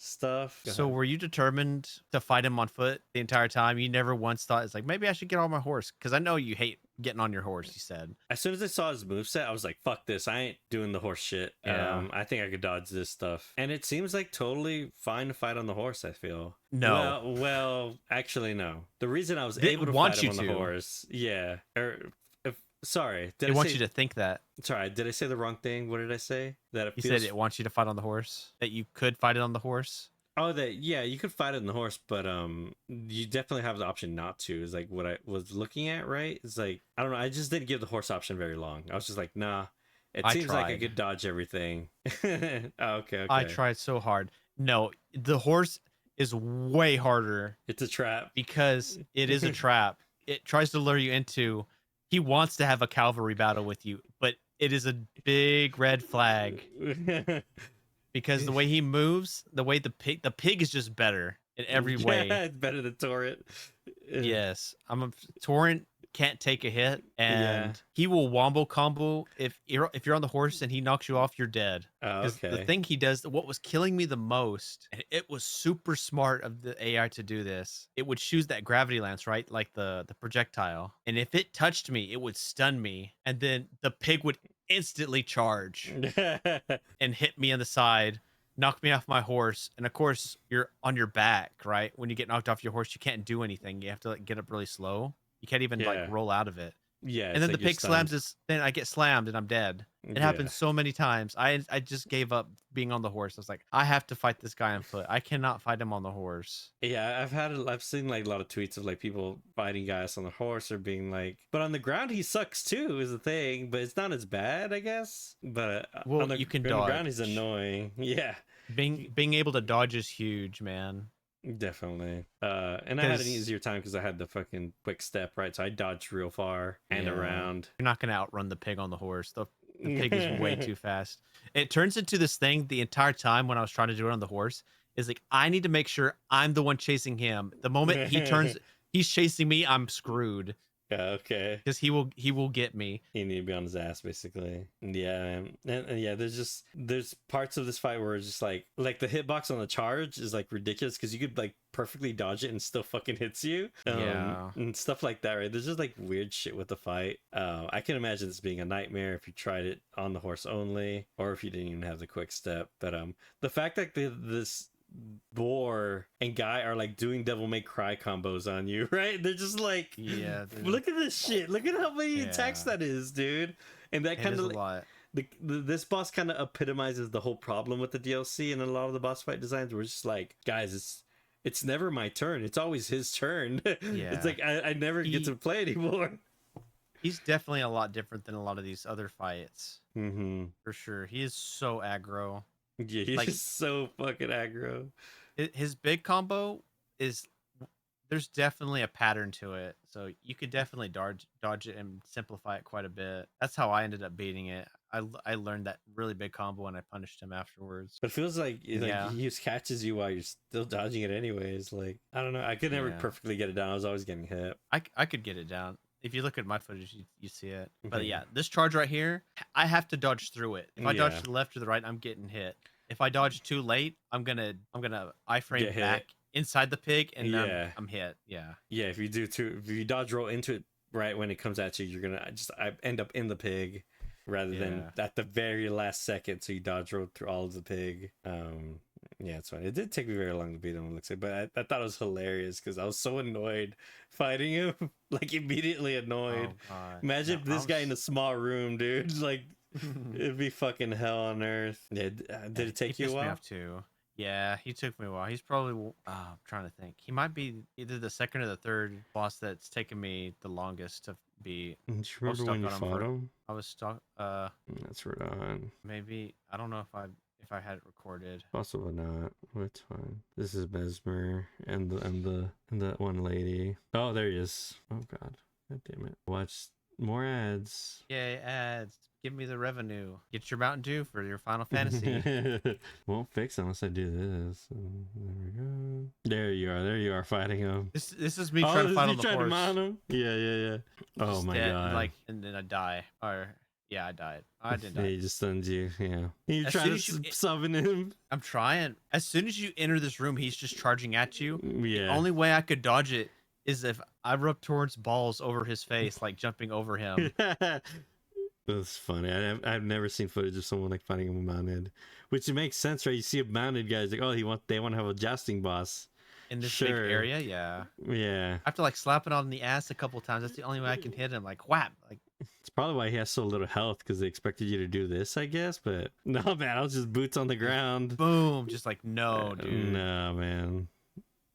stuff. So were you determined to fight him on foot the entire time? You never once thought, it's like, maybe I should get on my horse? Because I know you hate getting on your horse, you said. As soon as I saw his moveset, I was like, fuck this. I ain't doing the horse shit. Yeah. I think I could dodge this stuff. And it seems like totally fine to fight on the horse, I feel. No. Well, actually, no. The reason I was able to fight him on the horse. Yeah. Sorry. It wants you to think that. Sorry, did I say the wrong thing? What did I say? That You said it wants you to fight on the horse? That you could fight it on the horse? Oh, you could fight it on the horse, but you definitely have the option not to. Is like what I was looking at, right? It's like, I don't know, I just didn't give the horse option very long. I was just like, nah, it seems like I could dodge everything. Okay. I tried so hard. No, the horse is way harder. It's a trap. Because it is a trap. It tries to lure you into... He wants to have a cavalry battle with you, but it is a big red flag. Because the way he moves, the way the pig is just better in every way. Yeah, it's better than Torrent. Yes. Torrent can't take a hit, and he will wombo combo if you're on the horse and he knocks you off, you're dead. Okay. The thing he does, what was killing me the most, and it was super smart of the AI to do this, it would choose that gravity lance, right? Like the projectile. And if it touched me, it would stun me, and then the pig would instantly charge and hit me on the side, knock me off my horse. And of course, you're on your back, right? When you get knocked off your horse, you can't do anything. You have to like get up really slow. You can't even like roll out of it. Yeah. And then the pig slams us, then I get slammed and I'm dead. It happens so many times. I just gave up being on the horse. I was like, I have to fight this guy on foot. I cannot fight him on the horse. Yeah, I've seen like a lot of tweets of like people fighting guys on the horse or being like, but on the ground he sucks too, is the thing, but it's not as bad, I guess. But on you can dodge. dodge. The ground he's annoying. Yeah. Being able to dodge is huge, man. Definitely. And I had an easier time because I had the fucking quick step, right? So I dodged real far and around. You're not gonna outrun the pig on the horse. The pig is way too fast. It turns into this thing the entire time when I was trying to do it on the horse. Is like, I need to make sure I'm the one chasing him. The moment he's chasing me, I'm screwed. Okay. Because he will get me. He need to be on his ass, basically. Yeah, and yeah, there's parts of this fight where it's just like the hitbox on the charge is like ridiculous because you could like perfectly dodge it and still fucking hits you. And stuff like that, right? There's just like weird shit with the fight. I can imagine this being a nightmare if you tried it on the horse only, or if you didn't even have the quick step. But the fact that this boar and guy are like doing devil may cry combos on you, right? They're just like, look at this shit, look at how many attacks that is, dude. And that kind of a lot. This boss kind of epitomizes the whole problem with the DLC and a lot of the boss fight designs. We're just like, guys, it's never my turn, it's always his turn. It's like I never get to play anymore. He's definitely a lot different than a lot of these other fights. For sure. He is so aggro. Yeah, he's like, so fucking aggro. His big combo is, there's definitely a pattern to it, so you could definitely dodge it and simplify it quite a bit. That's how I ended up beating it. I learned that really big combo and I punished him afterwards. But it feels like he just catches you while you're still dodging it anyways. Like, I don't know, I could never perfectly get it down. I was always getting hit. I could get it down. If you look at my footage, you see it. But yeah, this charge right here, I have to dodge through it. If I dodge to the left or the right, I'm getting hit. If I dodge too late, I'm gonna iframe back inside the pig, and then I'm hit. Yeah. Yeah. If you dodge roll into it right when it comes at you, you're gonna I end up in the pig rather than at the very last second. So you dodge roll through all of the pig. Yeah, it's fine. It did take me very long to beat him, it looks like, but I thought it was hilarious because I was so annoyed fighting him, like immediately annoyed. Oh god. Imagine No, this guy in a small room, dude. Like, it'd be fucking hell on earth. Yeah, did it take he you a pissed me while? off too. Yeah, he took me a while. He's probably. I'm trying to think. He might be either the second or the third boss that's taken me the longest to beat. Do you I was remember stuck when you on him fought for. him? I was stuck. That's Radahn. Maybe I don't know if I had it recorded. Possibly not. Well, it's fine. This is Messmer and that one lady. Oh, there he is. Oh god. God damn it. Watch more ads. Yay, ads. Give me the revenue. Get your Mountain Dew for your Final Fantasy. Won't fix unless I do this. There we go. There you are. There you are fighting him. This is me trying to fight on the trying to horse. mount him? Yeah. Oh Just my dead, god. Like, and then I die. Or yeah, I died. I didn't Yeah, die. he just stuns you. Yeah. You As try soon to as you- summon him. I'm trying. As soon as you enter this room, he's just charging at you. Yeah. The only way I could dodge it is if I rub towards balls over his face, like jumping over him. That's funny. I've never seen footage of someone like fighting him mounted, which it makes sense, right? You see a mounted guy, it's like, oh, they want to have a jousting boss In this Sure. big area, yeah. Yeah, I have to like slap it on the ass a couple times. That's the only way I can hit him. Like whap. Like it's probably why he has so little health because they expected you to do this, I guess. But no, man, I was just boots on the ground. boom. Just like no, dude. No, man.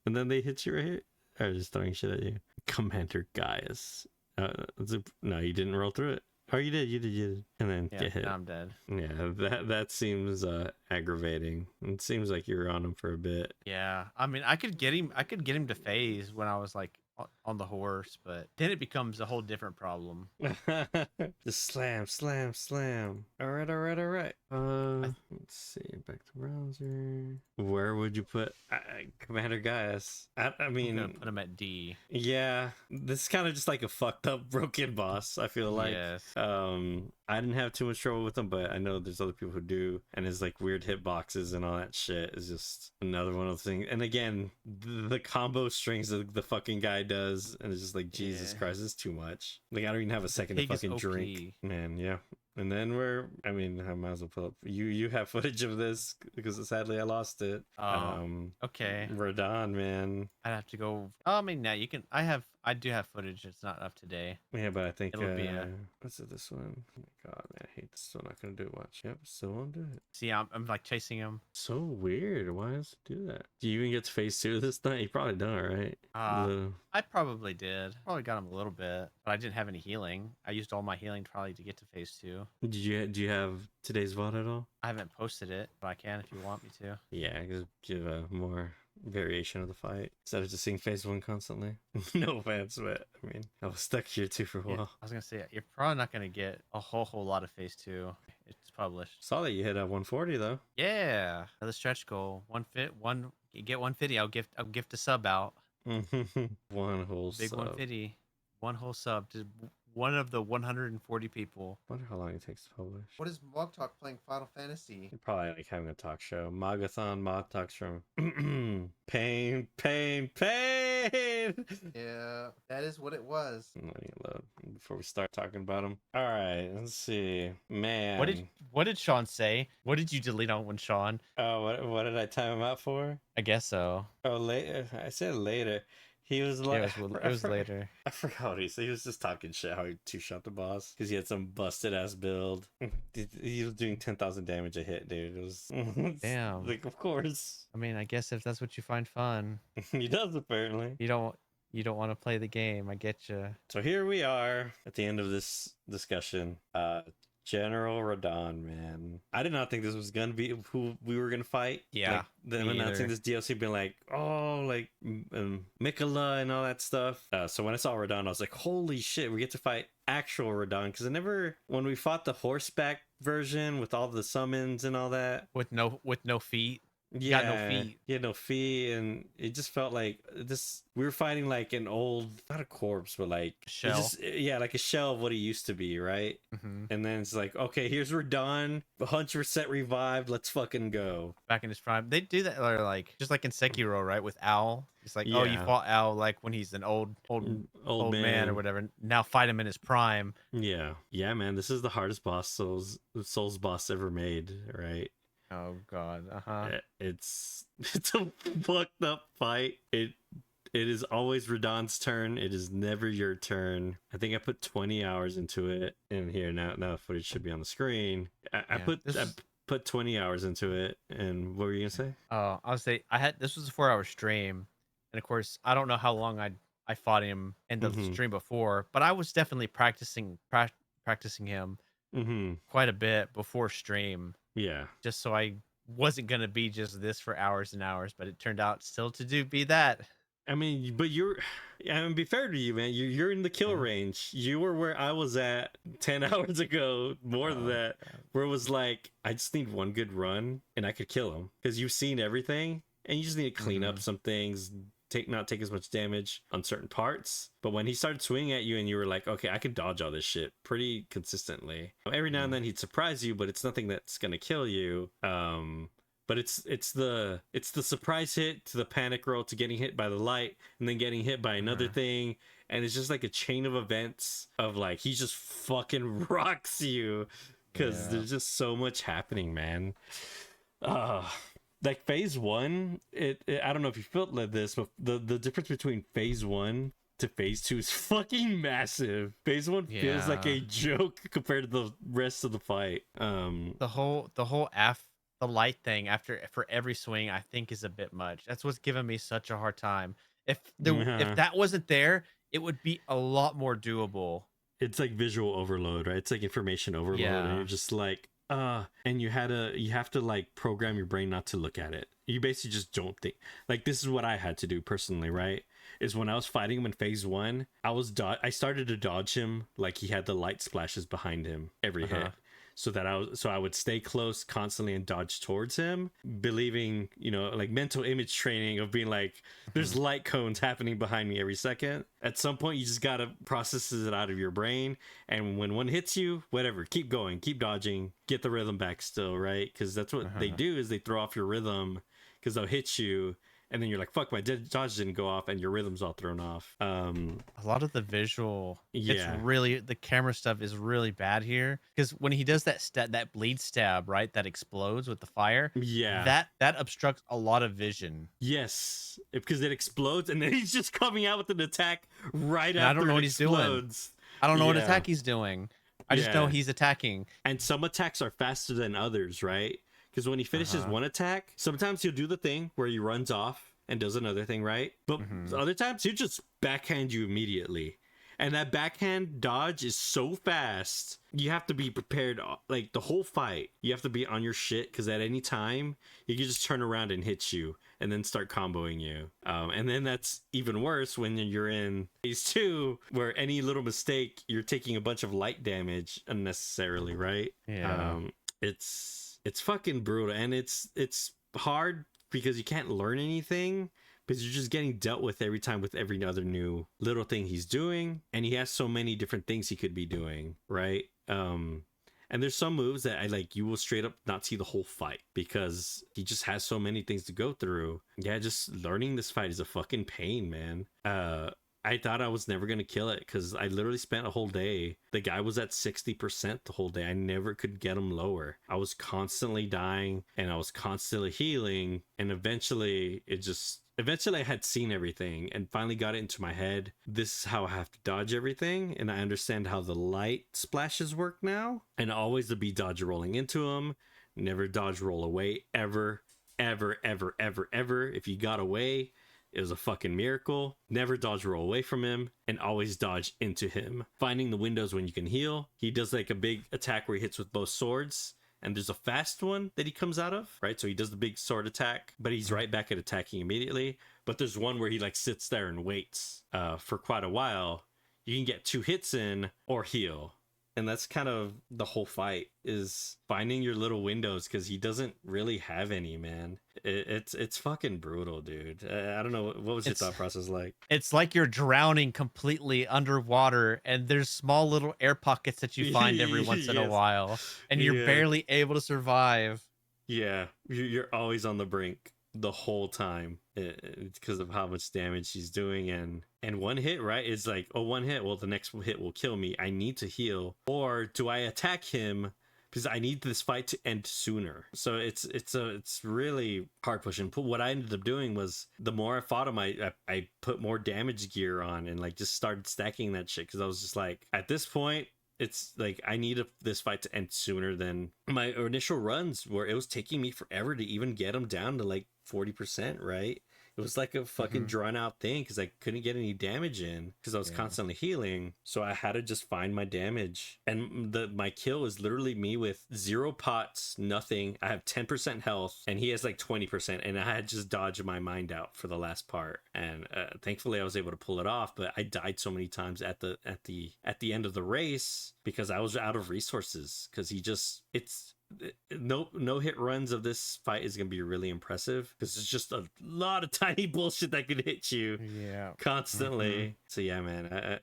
And then they hit you right here. Or just throwing shit at you. Commander Gaius. No, you didn't roll through it. Oh, you did. And then Yeah, get hit. now I'm dead. Yeah, that seems aggravating. It seems like you were on him for a bit. Yeah. I mean, I could get him to phase when I was like on the horse, but then it becomes a whole different problem. Just slam. All right. Let's see. Back to browser. Where would you put Commander Gaius? I I'm mean, gonna put him at D. yeah, this is kind of just like a fucked up, broken boss. I feel like. Yes. I didn't have too much trouble with him, but I know there's other people who do, and his like weird hitboxes and all that shit is just another one of the things. And again, the combo strings that the fucking guy does, and it's just like Jesus Yeah. Christ, it's too much. Like I don't even have a second to pig is fucking drink, OP. man. Yeah. And then I might as well pull up. You have footage of this because sadly I lost it. Oh, okay. Radahn, man. I'd have to go. Oh, I mean, now you can. I do have footage. It's not up today. Yeah, but I think It'll be what's it? This one? Oh my god, man, I hate this. Still not gonna do it. Watch. Yep, still won't do it. See, I'm like chasing him. So weird. Why does it do that? Do you even get to phase 2 this night? You probably don't, right? I probably did. Probably got him a little bit, but I didn't have any healing. I used all my healing probably to get to phase 2. Do you have today's VOD at all? I haven't posted it, but I can if you want me to. Yeah, just give a more variation of the fight instead of just seeing phase 1 constantly. No offense, but I mean, I was stuck here too for a Yeah, while. I was gonna say you're probably not gonna get a whole lot of phase 2. It's published. Saw that you hit a 140 though. Yeah, another stretch goal. You get 150. I'll gift a sub out. One whole Big sub. 150. One whole sub to one of the 140 people. Wonder how long it takes to publish. What is Mog Talk playing Final Fantasy? You're probably like having a talk show. Magathon Mod Talks from Pain. Yeah, that is what it was. Let me load before we start talking about them. All right, let's see. Man. What did Sean say? What did you delete on when Sean? Oh, what did I time him out for? I guess so. Oh, later. I said later. He was like, It was later. I forgot what he said. He was just talking shit how he two-shot the boss because he had some busted ass build. He was doing 10,000 damage a hit, dude. It was Damn. like, of course. I mean, I guess if that's what you find fun, He does apparently. you don't want to play the game. I get you. So here we are at the end of this discussion. General Radahn, man. I did not think this was gonna be who we were gonna fight. Yeah, like, them me announcing either. this DLC, being like, oh, like Mikola and all that stuff. So when I saw Radahn, I was like, holy shit, we get to fight actual Radahn. Because when we fought the horseback version with all the summons and all that, With no feet. yeah, got no feet. He had no feet, and it just felt like we were fighting like an old, not a corpse, but like Shell. like a shell of what he used to be, right? Mm-hmm. And then it's like, okay, here's Radahn, 100% revived, let's fucking go. Back in his prime, they do that, or like just like in Sekiro, right? With Owl, it's like, oh, you Yeah. fought Owl like when he's an old man or whatever. Now fight him in his prime. Yeah, man, this is the hardest Souls boss ever made, right? Oh God. Uh-huh. It's a fucked up fight. It is always Radahn's turn. It is never your turn. I think I put 20 hours into it. And here now the footage should be on the screen. I put 20 hours into it. And what were you gonna say? Oh, I would say this was a 4-hour stream, and of course I don't know how long I fought him in the stream before, but I was definitely practicing him quite a bit before stream, Yeah. just so I wasn't gonna be just this for hours and hours, but it turned out still to be that. I mean, but I mean, be fair to you, man. You're in the kill range. You were where I was at 10 hours ago, more than that, where it was like, I just need one good run and I could kill him. Because you've seen everything and you just need to clean up some things, not take as much damage on certain parts. But when he started swinging at you and you were like, okay, I can dodge all this shit pretty consistently. Every now and then he'd surprise you, but it's nothing that's going to kill you. But it's the surprise hit to the panic roll to getting hit by the light and then getting hit by another thing, and it's just like a chain of events of like he just fucking rocks you because there's just so much happening, man. Like phase one, I don't know if you felt like this, but the difference between phase one to phase two is fucking massive. Phase one feels like a joke compared to the rest of the fight. The whole the light thing for every swing, I think, is a bit much. That's what's given me such a hard time. If that wasn't there, it would be a lot more doable. It's like visual overload, right? It's like information overload, and you're just like, and you have to like program your brain not to look at it. You basically just don't think. Like, this is what I had to do personally, right? Is when I was fighting him in phase one, I started to dodge him like he had the light splashes behind him every hit. So that I would stay close constantly and dodge towards him, believing, like mental image training of being like, there's light cones happening behind me every second. At some point, you just gotta process it out of your brain, and when one hits you, whatever, keep going, keep dodging, get the rhythm back still, right? Because that's what they do, is they throw off your rhythm because they'll hit you. And then you're like, fuck, my dodge didn't go off, and your rhythm's all thrown off. A lot of the visual, it's really, the camera stuff is really bad here. Because when he does that bleed stab, right, that explodes with the fire, that obstructs a lot of vision. Yes, because it explodes, and then he's just coming out with an attack right after I don't know what he's doing. I don't know what attack he's doing. I just know he's attacking. And some attacks are faster than others, right? Because when he finishes one attack, sometimes he'll do the thing where he runs off and does another thing, right? But other times he'll just backhand you immediately. And that backhand dodge is so fast, you have to be prepared, like the whole fight. You have to be on your shit, because at any time, he can just turn around and hit you and then start comboing you. And then that's even worse when you're in phase two, where any little mistake, you're taking a bunch of light damage unnecessarily, right? Yeah. It's fucking brutal, and it's hard because you can't learn anything, because you're just getting dealt with every time with every other new little thing he's doing, and he has so many different things he could be doing, right? And there's some moves that you will straight up not see the whole fight because he just has so many things to go through. Yeah, just learning this fight is a fucking pain, man. I thought I was never going to kill it because I literally spent a whole day. The guy was at 60% the whole day. I never could get him lower. I was constantly dying and I was constantly healing. And eventually I had seen everything and finally got it into my head. This is how I have to dodge everything. And I understand how the light splashes work now. And always to be dodge rolling into him. Never dodge roll away ever, ever, ever, ever, ever. If you got away, it was a fucking miracle. Never dodge roll away from him, and always dodge into him. Finding the windows when you can heal. He does like a big attack where he hits with both swords, and there's a fast one that he comes out of, right? So he does the big sword attack, but he's right back at attacking immediately. But there's one where he like sits there and waits for quite a while. You can get 2 hits in or heal. And that's kind of the whole fight, is finding your little windows, because he doesn't really have any, man. It's fucking brutal, dude. I don't know. What was your thought process like? It's like you're drowning completely underwater, and there's small little air pockets that you find every once in a while, and you're barely able to survive. Yeah, you're always on the brink the whole time because of how much damage he's doing. And one hit, right, is like, oh, one hit, well, the next hit will kill me. I need to heal. Or do I attack him because I need this fight to end sooner. So it's really hard pushing. But what I ended up doing was the more I fought him, I put more damage gear on and like just started stacking that shit, because I was just like, at this point, it's like I need this fight to end sooner than my initial runs, where it was taking me forever to even get him down to like 40%, right? It was like a fucking drawn out thing, because I couldn't get any damage in because I was constantly healing. So I had to just find my damage. And my kill was literally me with 0 pots, nothing. I have 10% health and he has like 20%. And I had just dodged my mind out for the last part. And thankfully I was able to pull it off. But I died so many times at the end of the race because I was out of resources. Because no hit runs of this fight is gonna be really impressive, because it's just a lot of tiny bullshit that could hit you constantly. So yeah, man, I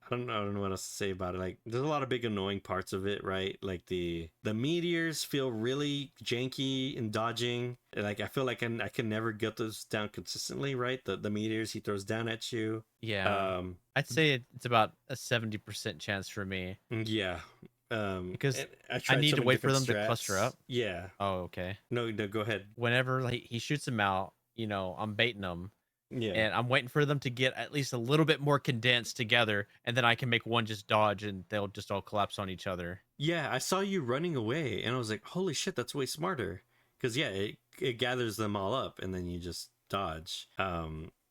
don't know what else to say about it. Like, there's a lot of big annoying parts of it, right? Like the meteors feel really janky in dodging. Like, I feel like I can never get those down consistently, right? The meteors he throws down at you. I'd say it's about a 70% chance for me. Because I need to wait for them to cluster up. Oh, okay. No, go ahead. Whenever like he shoots them out, I'm baiting them. Yeah. And I'm waiting for them to get at least a little bit more condensed together, and then I can make one just dodge and they'll just all collapse on each other. Yeah, I saw you running away and I was like, holy shit, that's way smarter. Because it gathers them all up and then you just dodge.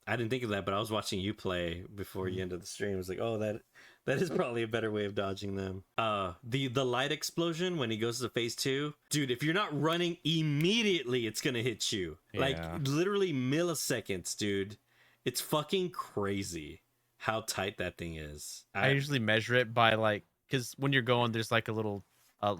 I didn't think of that, but I was watching you play before you ended the stream. I was like, oh, that is probably a better way of dodging them. The light explosion when he goes to phase 2, dude, if you're not running immediately, it's gonna hit you. Like, literally milliseconds, dude. It's fucking crazy how tight that thing is. I usually measure it by like, because when you're going, there's like a little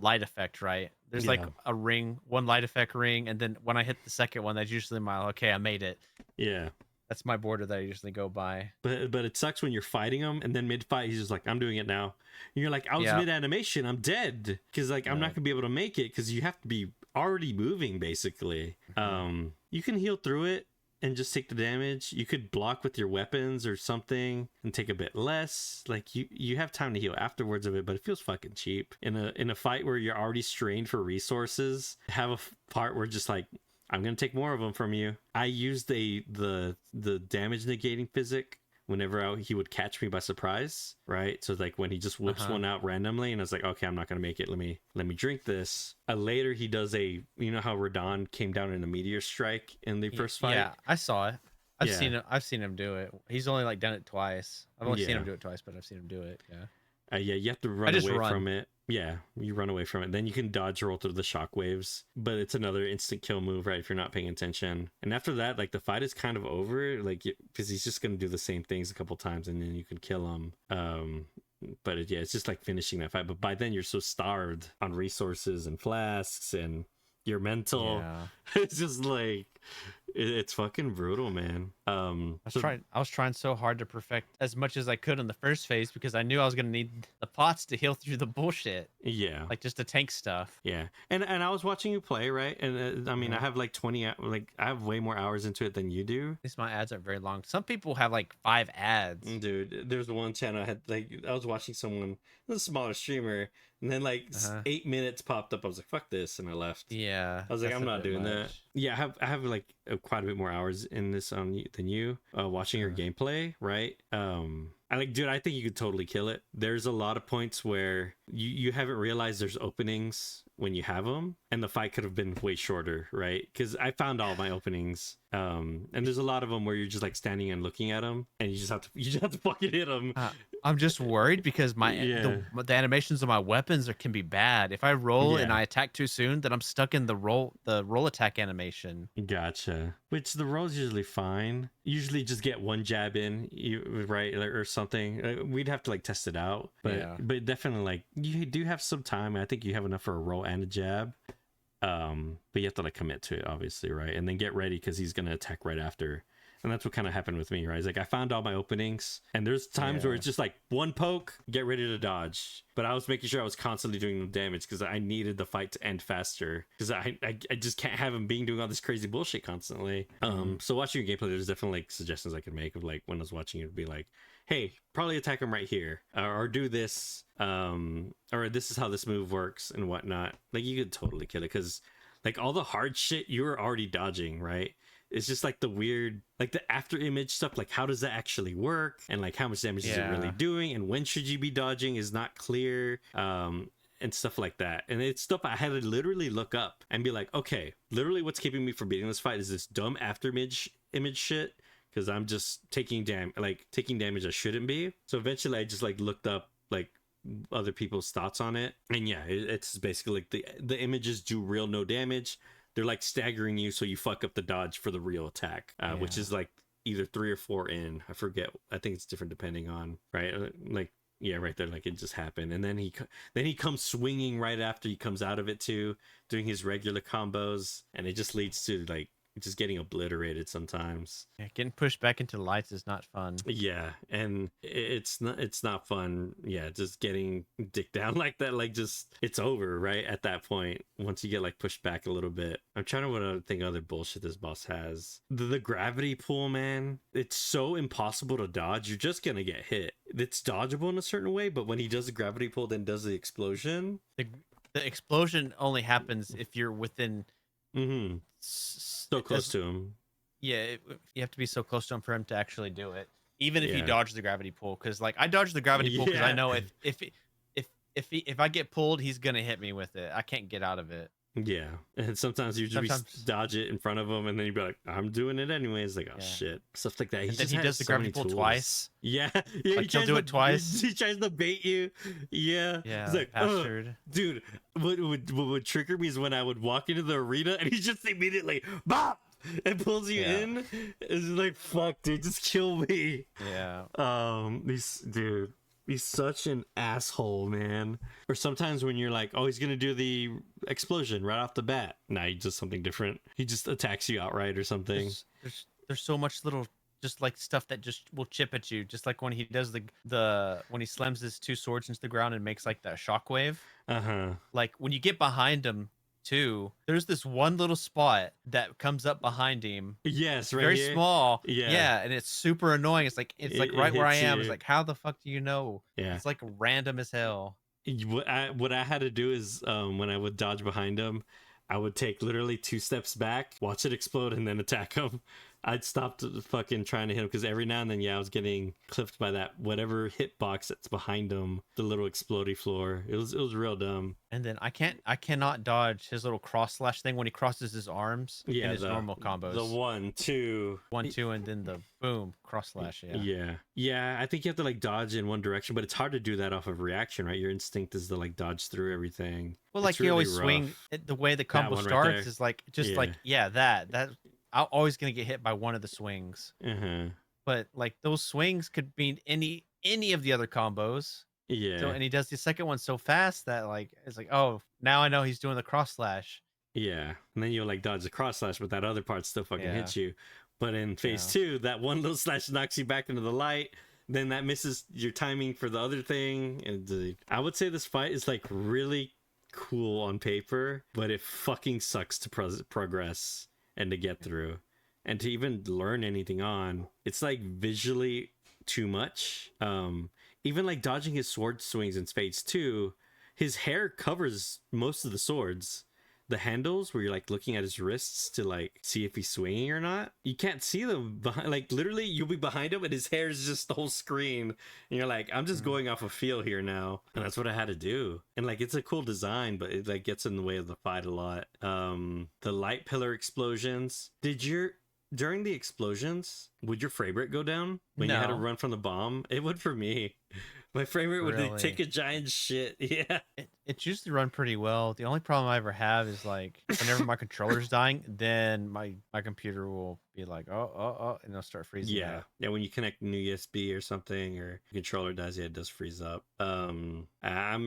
light effect, right? There's like a ring, one light effect ring, and then when I hit the second one, that's usually okay, I made it. Yeah. That's my border that I usually go by. But it sucks when you're fighting him, and then mid-fight, he's just like, I'm doing it now. And you're like, I was mid-animation, I'm dead. Because like, I'm not going to be able to make it, because you have to be already moving, basically. You can heal through it and just take the damage. You could block with your weapons or something and take a bit less. Like, you have time to heal afterwards of it, but it feels fucking cheap. In a fight where you're already strained for resources, have a part where just like, I'm gonna take more of them from you. I used the damage negating physic whenever he would catch me by surprise, right? So like when he just whips one out randomly, and I was like, okay, I'm not gonna make it. Let me drink this. Later he does you know how Radahn came down in a meteor strike in the first fight? Yeah, I saw it. I've seen him do it. He's only like done it twice. I've only seen him do it twice, but I've seen him do it. You have to run away from it. Yeah, you run away from it. Then you can dodge roll through the shockwaves, but it's another instant kill move, right? If you're not paying attention. And after that, like, the fight is kind of over, like, because he's just gonna do the same things a couple times, and then you can kill him. But it's just like finishing that fight. But by then, you're so starved on resources and flasks and your mental. It's just like, it's fucking brutal, man. I was trying so hard to perfect as much as I could in the first phase, because I knew I was gonna need the pots to heal through the bullshit. Like just to tank stuff. And I was watching you play, right? And I mean, I have like 20, like, I have way more hours into it than you do. At least my ads aren't very long. Some people have like 5 ads. Dude, there's one channel I was watching someone, a smaller streamer, and then like 8 minutes popped up. I was like, fuck this, and I left. I was like, I'm not doing that. I have like quite a bit more hours in this than you, watching your gameplay, right? I think you could totally kill it. There's a lot of points where you haven't realized there's openings when you have them, and the fight could have been way shorter, right? Because I found all my openings, and there's a lot of them where you're just like standing and looking at them, and you just have to fucking hit them. I'm just worried because the animations of my weapons can be bad. If I roll and I attack too soon, then I'm stuck in the roll attack animation. Gotcha. Which the roll's usually fine. Usually just get one jab in, right, or something. We'd have to like test it out, but definitely like you do have some time. I think you have enough for a roll and a jab. But you have to like commit to it, obviously, right? And then get ready because he's gonna attack right after. And that's what kind of happened with me, right? It's like I found all my openings, and there's times where it's just like one poke, get ready to dodge. But I was making sure I was constantly doing the damage because I needed the fight to end faster, because I just can't have him doing all this crazy bullshit constantly. So watching your gameplay, there's definitely like suggestions I could make of like when I was watching it, be like, hey, probably attack him right here, or do this, or this is how this move works and whatnot. Like you could totally kill it because like all the hard shit you were already dodging, right? It's just like the weird, like the after image stuff, like how does that actually work, and like how much damage is it really doing, and when should you be dodging is not clear, and stuff like that. And it's stuff I had to literally look up and be like, okay, literally what's keeping me from beating this fight is this dumb after image shit, because I'm just taking damage I shouldn't be. So eventually I just like looked up like other people's thoughts on it, and yeah, it's basically like the images do real no damage. They're like staggering you so you fuck up the dodge for the real attack, which is like either 3 or 4 in. I forget. I think it's different depending on, right? Like, yeah, right there, like it just happened. And then he comes swinging right after he comes out of it too, doing his regular combos, and it just leads to like just getting obliterated sometimes. Yeah, getting pushed back into lights is not fun. Yeah, and it's not fun. Yeah, just getting dicked down like that, like just it's over right at that point once you get like pushed back a little bit. I'm trying to think other bullshit this boss has. The gravity pool, man, it's so impossible to dodge. You're just gonna get hit. It's dodgeable in a certain way, but when he does the gravity pool, then does the explosion. The explosion only happens if you're within. Mm-hmm. So close to him. Yeah, you have to be so close to him for him to actually do it. Even if he dodged the gravity pull, because like I dodged the gravity pull because I know if I get pulled, he's gonna hit me with it. I can't get out of it. Yeah, and sometimes you just dodge it in front of him, and then you'd be like, "I'm doing it anyways." Like, oh shit, stuff like that. He does the gravity pull twice. Yeah, like he'll do it twice. He tries to bait you. Yeah, yeah. He's like, bastard. Dude, what would trigger me is when I would walk into the arena and he just immediately bop and pulls you in. It's like, fuck, dude, just kill me. Yeah. He's such an asshole, man. Or sometimes when you're like, oh, he's gonna do the explosion right off the bat. Nah, he does something different. He just attacks you outright or something. There's so much little just like stuff that just will chip at you. Just like when he does the when he slams his 2 swords into the ground and makes like that shockwave. Like when you get behind him too, there's this one little spot that comes up behind him. Yes, right. Very here. small. Yeah, and it's super annoying. It's like right where I am. You. It's like, how the fuck do you know? Yeah, it's like random as hell. What I had to do is when I would dodge behind him, I would take literally 2 steps back, watch it explode, and then attack him. I'd stopped fucking trying to hit him because every now and then, I was getting clipped by that whatever hitbox that's behind him, the little explodey floor. It was real dumb. And then I cannot dodge his little cross slash thing when he crosses his arms. Yeah, in his normal combos. The 1, 2, 1, 2, and then the boom cross slash. Yeah. I think you have to like dodge in one direction, but it's hard to do that off of reaction, right? Your instinct is to like dodge through everything. Well, like you always swing. The way the combo starts is like that. I'm always gonna get hit by one of the swings. But like those swings could mean any of the other combos. Yeah. So, and he does the second one so fast that like it's like, oh, now I know he's doing the cross slash. Yeah, and then you'll like dodge the cross slash, but that other part still fucking hits you. But in phase 2, that one little slash knocks you back into the light. Then that misses your timing for the other thing. And I would say this fight is like really cool on paper, but it fucking sucks to progress and to get through and to even learn anything on. It's like visually too much. Even like dodging his sword swings in phase 2, his hair covers most of the swords. The handles where you're like looking at his wrists to like see if he's swinging or not, you can't see them behind. Like literally you'll be behind him and his hair is just the whole screen, and you're like, I'm just going off a feel here now. And that's what I had to do. And like it's a cool design, but it like gets in the way of the fight a lot. The light pillar explosions, during the explosions, would your frame rate go down when you had to run from the bomb? It would for me. My frame rate would take a giant shit. Yeah. It's usually run pretty well. The only problem I ever have is like whenever my controller's dying, then my computer will be like, oh, and it'll start freezing. Yeah. Yeah, when you connect new USB or something or your controller dies, it does freeze up. I'm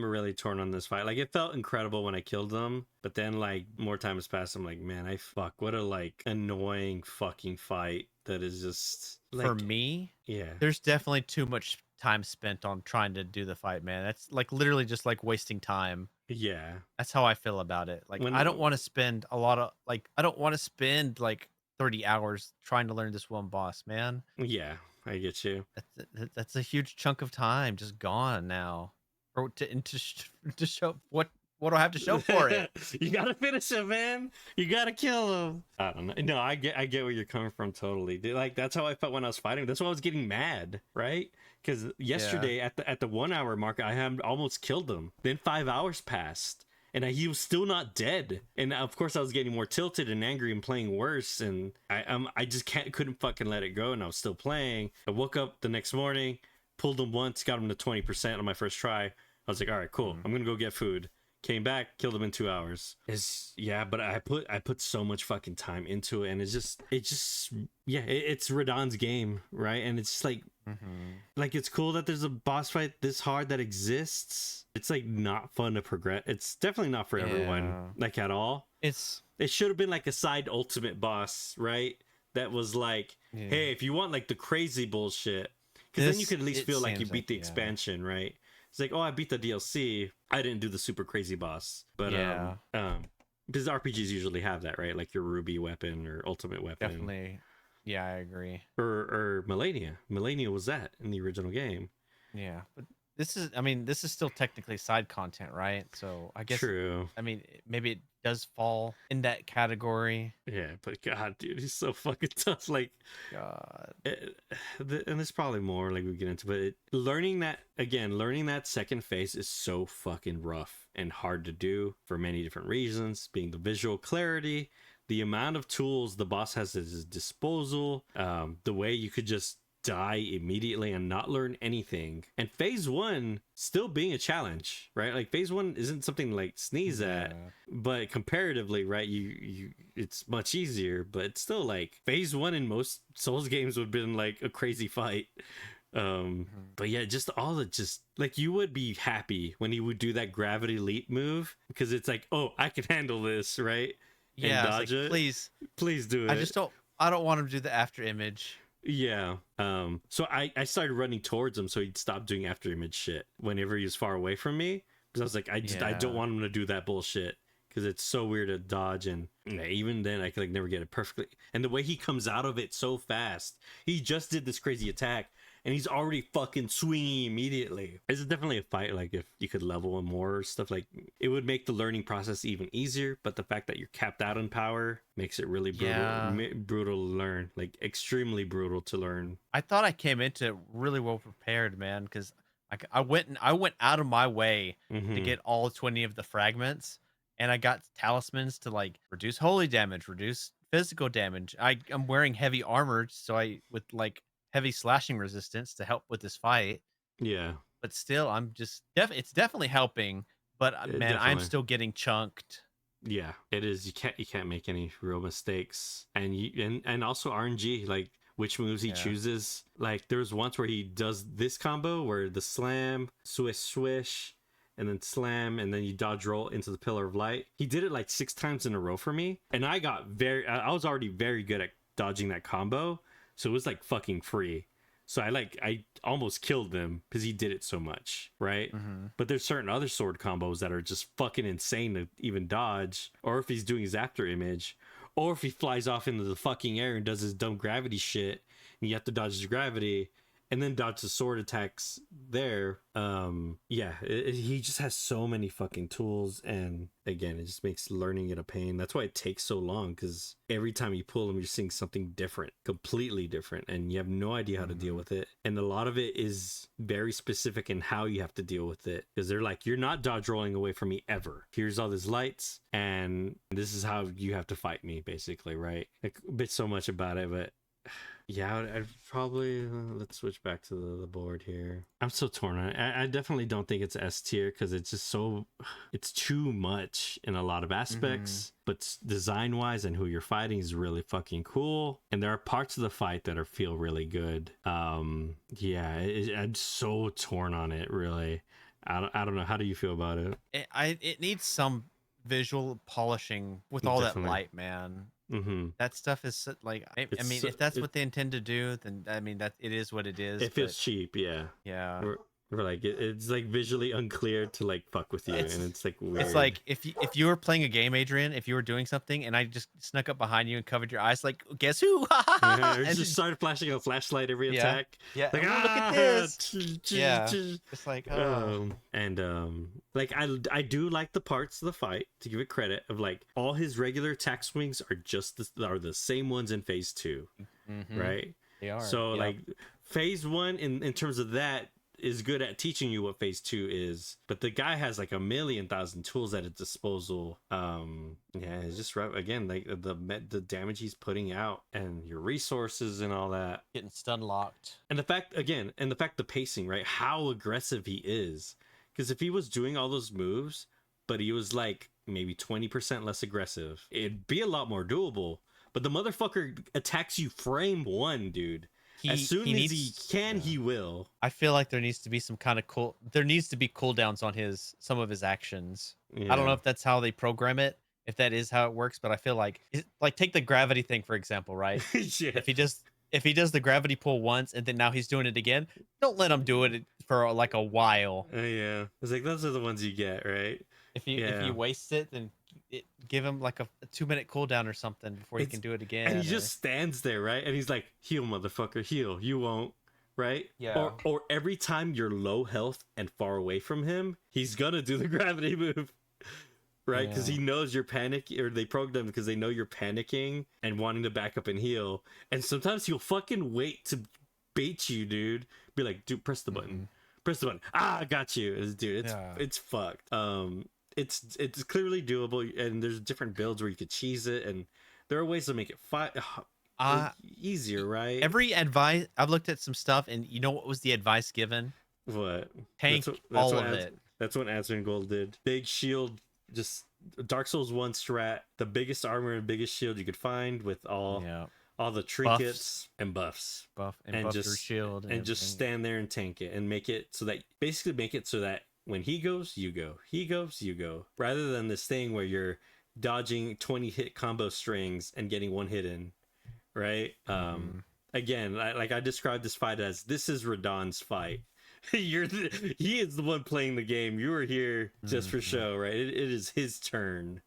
really torn on this fight. Like it felt incredible when I killed them, but then like more time has passed. I'm like, man, what a like annoying fucking fight that is just like, for me. Yeah. There's definitely too much time spent on trying to do the fight, man. That's like literally just like wasting time. Yeah, that's how I feel about it. Like I don't want to spend like 30 hours trying to learn this one boss, man. Yeah, I get you. That's a huge chunk of time just gone now, or to show what do I have to show for it? You gotta finish him, man. You gotta kill him. I don't know. No, I get where you're coming from totally. Dude, like that's how I felt when I was fighting. That's why I was getting mad, right? Because yesterday at the 1 hour mark, I had almost killed him. Then 5 hours passed, and he was still not dead. And of course, I was getting more tilted and angry and playing worse. And I just couldn't fucking let it go. And I was still playing. I woke up the next morning, pulled him once, got him to 20% on my first try. I was like, all right, cool. I'm gonna go get food. Came back, killed him in 2 hours. But I put so much fucking time into it, and it's Radahn's game, right? And it's just like it's cool that there's a boss fight this hard that exists. It's like not fun to progress. It's definitely not for everyone, like at all. It should have been like a side ultimate boss, right? That was like, hey, if you want like the crazy bullshit, because then you could at least feel like you beat the expansion, right? It's like, oh, I beat the DLC. I didn't do the super crazy boss. But because RPGs usually have that, right? Like your ruby weapon or ultimate weapon. Definitely. Yeah, I agree. Or Melania. Melania was that in the original game. Yeah, but this is still technically side content, right? So I guess true. I mean, maybe it does fall in that category. Yeah, but God, dude, he's so fucking tough. Like, God, and there's probably more like we get into, but learning that second phase is so fucking rough and hard to do for many different reasons. Being the visual clarity, the amount of tools the boss has at his disposal, the way you could just die immediately and not learn anything, and phase 1 still being a challenge, right? Like phase 1 isn't something like sneeze at, but comparatively, right, you it's much easier, but it's still like phase 1 in most Souls games would have been like a crazy fight. But yeah, just all the like you would be happy when he would do that gravity leap move, because it's like, oh, I can handle this, right? Yeah, and dodge like, it. Please do it. I don't want him to do the after image. Yeah. So I started running towards him so he'd stop doing after image shit whenever he was far away from me, because I was like, I don't want him to do that bullshit, because it's so weird to dodge, and even then I could like never get it perfectly. And the way he comes out of it so fast, he just did this crazy attack and he's already fucking swinging immediately. It's definitely a fight. Like if you could level him more or stuff, like it would make the learning process even easier. But the fact that you're capped out on power makes it really brutal to learn, like extremely brutal to learn. I thought I came into it really well prepared, man, because I went out of my way to get all 20 of the fragments, and I got talismans to like reduce holy damage, reduce physical damage. I'm wearing heavy armor, so I with like heavy slashing resistance to help with this fight. Yeah, but still, I'm just it's definitely helping. But man, I'm still getting chunked. Yeah, it is. You can't make any real mistakes, and also RNG, like which moves he chooses. Like there's once where he does this combo where the slam, swish, and then slam, and then you dodge roll into the pillar of light. He did it like 6 times in a row for me, and I was already very good at dodging that combo. So it was like fucking free. So I almost killed him because he did it so much, right? But there's certain other sword combos that are just fucking insane to even dodge, or if he's doing his after image, or if he flies off into the fucking air and does his dumb gravity shit, and you have to dodge his gravity and then dodge the sword attacks there. He just has so many fucking tools, and again, it just makes learning it a pain. That's why it takes so long, because every time you pull them, you're seeing something different, completely different, and you have no idea how to deal with it. And a lot of it is very specific in how you have to deal with it, because they're like, you're not dodge rolling away from me ever. Here's all these lights, and this is how you have to fight me, basically, right? Like, a bit so much about it, but yeah, I'd probably let's switch back to the board here. I'm so torn on it. I definitely don't think it's S tier, because it's just it's too much in a lot of aspects. But design wise and who you're fighting is really fucking cool, and there are parts of the fight that feel really good. I'm so torn on it, really. I don't know. How do you feel about it? It needs some visual polishing with all that light, man. That stuff is like, I mean, if that's what they intend to do, then I mean that it is what it is. It feels cheap, yeah. Or like it's like visually unclear to like fuck with you, and it's like weird. It's like if you were playing a game, Adrian, if you were doing something and I just snuck up behind you and covered your eyes, like guess who? Or And just started flashing a flashlight every Yeah. attack. yeah, Like "Ooh, look at this. Yeah, it's like like I do like the parts of the fight, to give it credit, of like all his regular attack swings are are the same ones in phase 2, right? They are. So Yep. like phase 1 in terms of that is good at teaching you what phase 2 is, but the guy has like 1,000,000 tools at his disposal. It's just right again, like the damage he's putting out and your resources and all that, getting stun locked. and the fact the pacing, right? How aggressive he is, because if he was doing all those moves but he was like maybe 20% less aggressive, it'd be a lot more doable. But the motherfucker attacks you frame 1, dude. As soon as he can, he will. I feel like there needs to be some kind of there needs to be cooldowns on some of his actions. Yeah. I don't know if that's how they program it, if that is how it works, but I feel like take the gravity thing for example, right? Yeah. If he does the gravity pull once and then now he's doing it again, don't let him do it for like a while. Yeah. It's like those are the ones you get, right? If you waste it, then give him like a 2-minute cooldown or something before he can do it again. And he just stands there, right? And he's like, heal, motherfucker, heal. You won't, right? Yeah. Or every time you're low health and far away from him, he's gonna do the gravity move, right? Because he knows you're panicking, or they program because they know you're panicking and wanting to back up and heal. And sometimes he'll fucking wait to bait you, dude. Be like, dude, press the button. Press the button. I got you. Dude, it's fucked. It's clearly doable, and there's different builds where you could cheese it, and there are ways to make it easier, right? Every advice I've looked at some stuff, and you know what was the advice given? What? Tank all of it. That's what Asmongold Gold did. Big shield, just Dark Souls 1 strat, the biggest armor and biggest shield you could find with all the trinkets and buffs. Buff your shield. And just stand there and tank it and make it so that when he goes, you go. He goes, you go. Rather than this thing where you're dodging 20 hit combo strings and getting one hit in, right? Again, I described this fight as, this is Radahn's fight. He is the one playing the game. You were here just for show, right? It is his turn.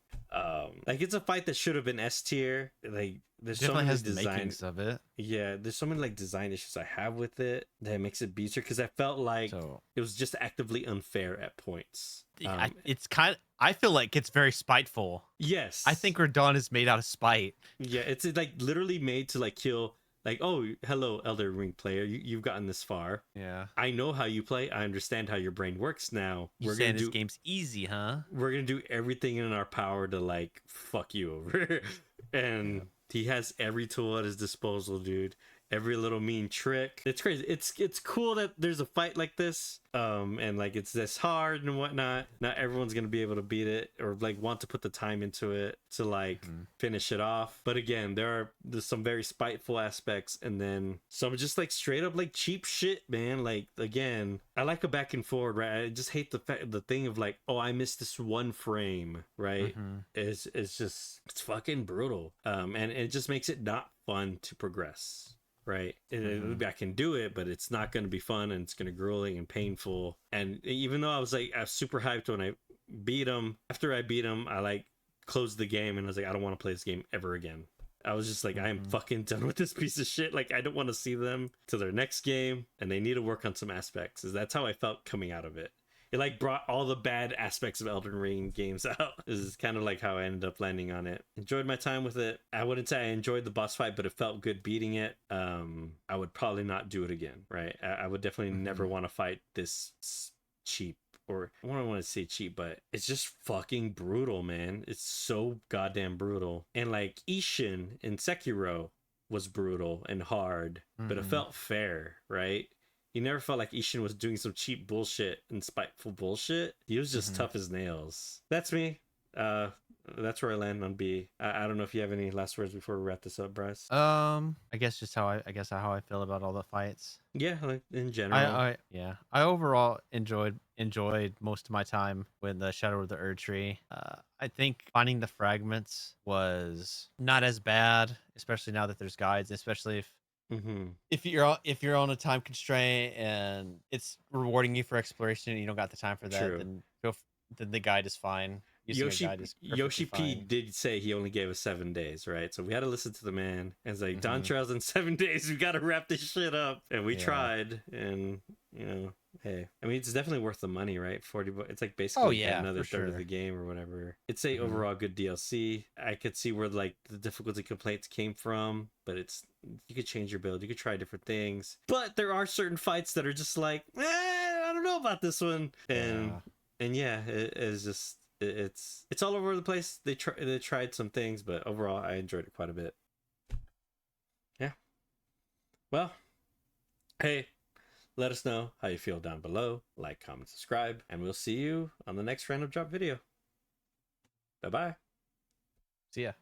Like it's a fight that should have been S tier. Like there's so many designs of it. Yeah, there's so many like design issues I have with it that makes it B tier, because I felt like it was just actively unfair at points. I feel like it's very spiteful. Yes, I think Radahn is made out of spite. Yeah, it's like literally made to like kill. Like, oh, hello, Elden Ring player. You've gotten this far. Yeah. I know how you play. I understand how your brain works now. We're saying this game's easy, huh? We're going to do everything in our power to, like, fuck you over. And he has every tool at his disposal, dude. Every little mean trick. It's crazy. It's cool that there's a fight like this. And like it's this hard and whatnot. Not everyone's gonna be able to beat it or like want to put the time into it to like finish it off. But again, there's some very spiteful aspects, and then some just like straight up like cheap shit, man. Like again, I like a back and forward, right? I just hate the thing of like, oh, I missed this one frame, right? It's fucking brutal. And it just makes it not fun to progress. Right, I can do it, but it's not going to be fun, and it's going to be grueling and painful. And even though I was super hyped when I beat him, after I beat him, I like closed the game and I was like, I don't want to play this game ever again. I was just like, I am fucking done with this piece of shit. Like, I don't want to see them to their next game, and they need to work on some aspects. That's how I felt coming out of it. It like brought all the bad aspects of Elden Ring games out. This is kind of like how I ended up landing on it. Enjoyed my time with it. I wouldn't say I enjoyed the boss fight, but it felt good beating it. I would probably not do it again, right? I would definitely never want to fight this cheap, or I don't want to say cheap, but it's just fucking brutal, man. It's so goddamn brutal. And like Ishin in Sekiro was brutal and hard, but it felt fair, right? You never felt like Ishin was doing some cheap bullshit and spiteful bullshit. He was just tough as nails. That's me. That's where I land on B. I don't know if you have any last words before we wrap this up, Bryce. I guess just how I feel about all the fights. Yeah, like in general. I overall enjoyed most of my time with the Shadow of the Erdtree. I think finding the fragments was not as bad, especially now that there's guides, especially if if you're on a time constraint and it's rewarding you for exploration and you don't got the time for that, True. then then the guide is fine. Using a guide is Yoshi P fine. did say he only gave us 7 days, right? So we had to listen to the man. And it's like, Dawn Trails in 7 days. We got to wrap this shit up. And we tried. And, you know, hey, I mean, it's definitely worth the money, right? 40 bucks. It's like basically another third of the game or whatever. It's a overall good DLC. I could see where like the difficulty complaints came from, but you could change your build. You could try different things. But there are certain fights that are just like, I don't know about this one. And yeah, it is just. It's all over the place. They tried some things, but overall I enjoyed it quite a bit. Yeah. Well, hey, let us know how you feel down below. Like, comment, subscribe, and we'll see you on the next random drop video. Bye-bye. See ya.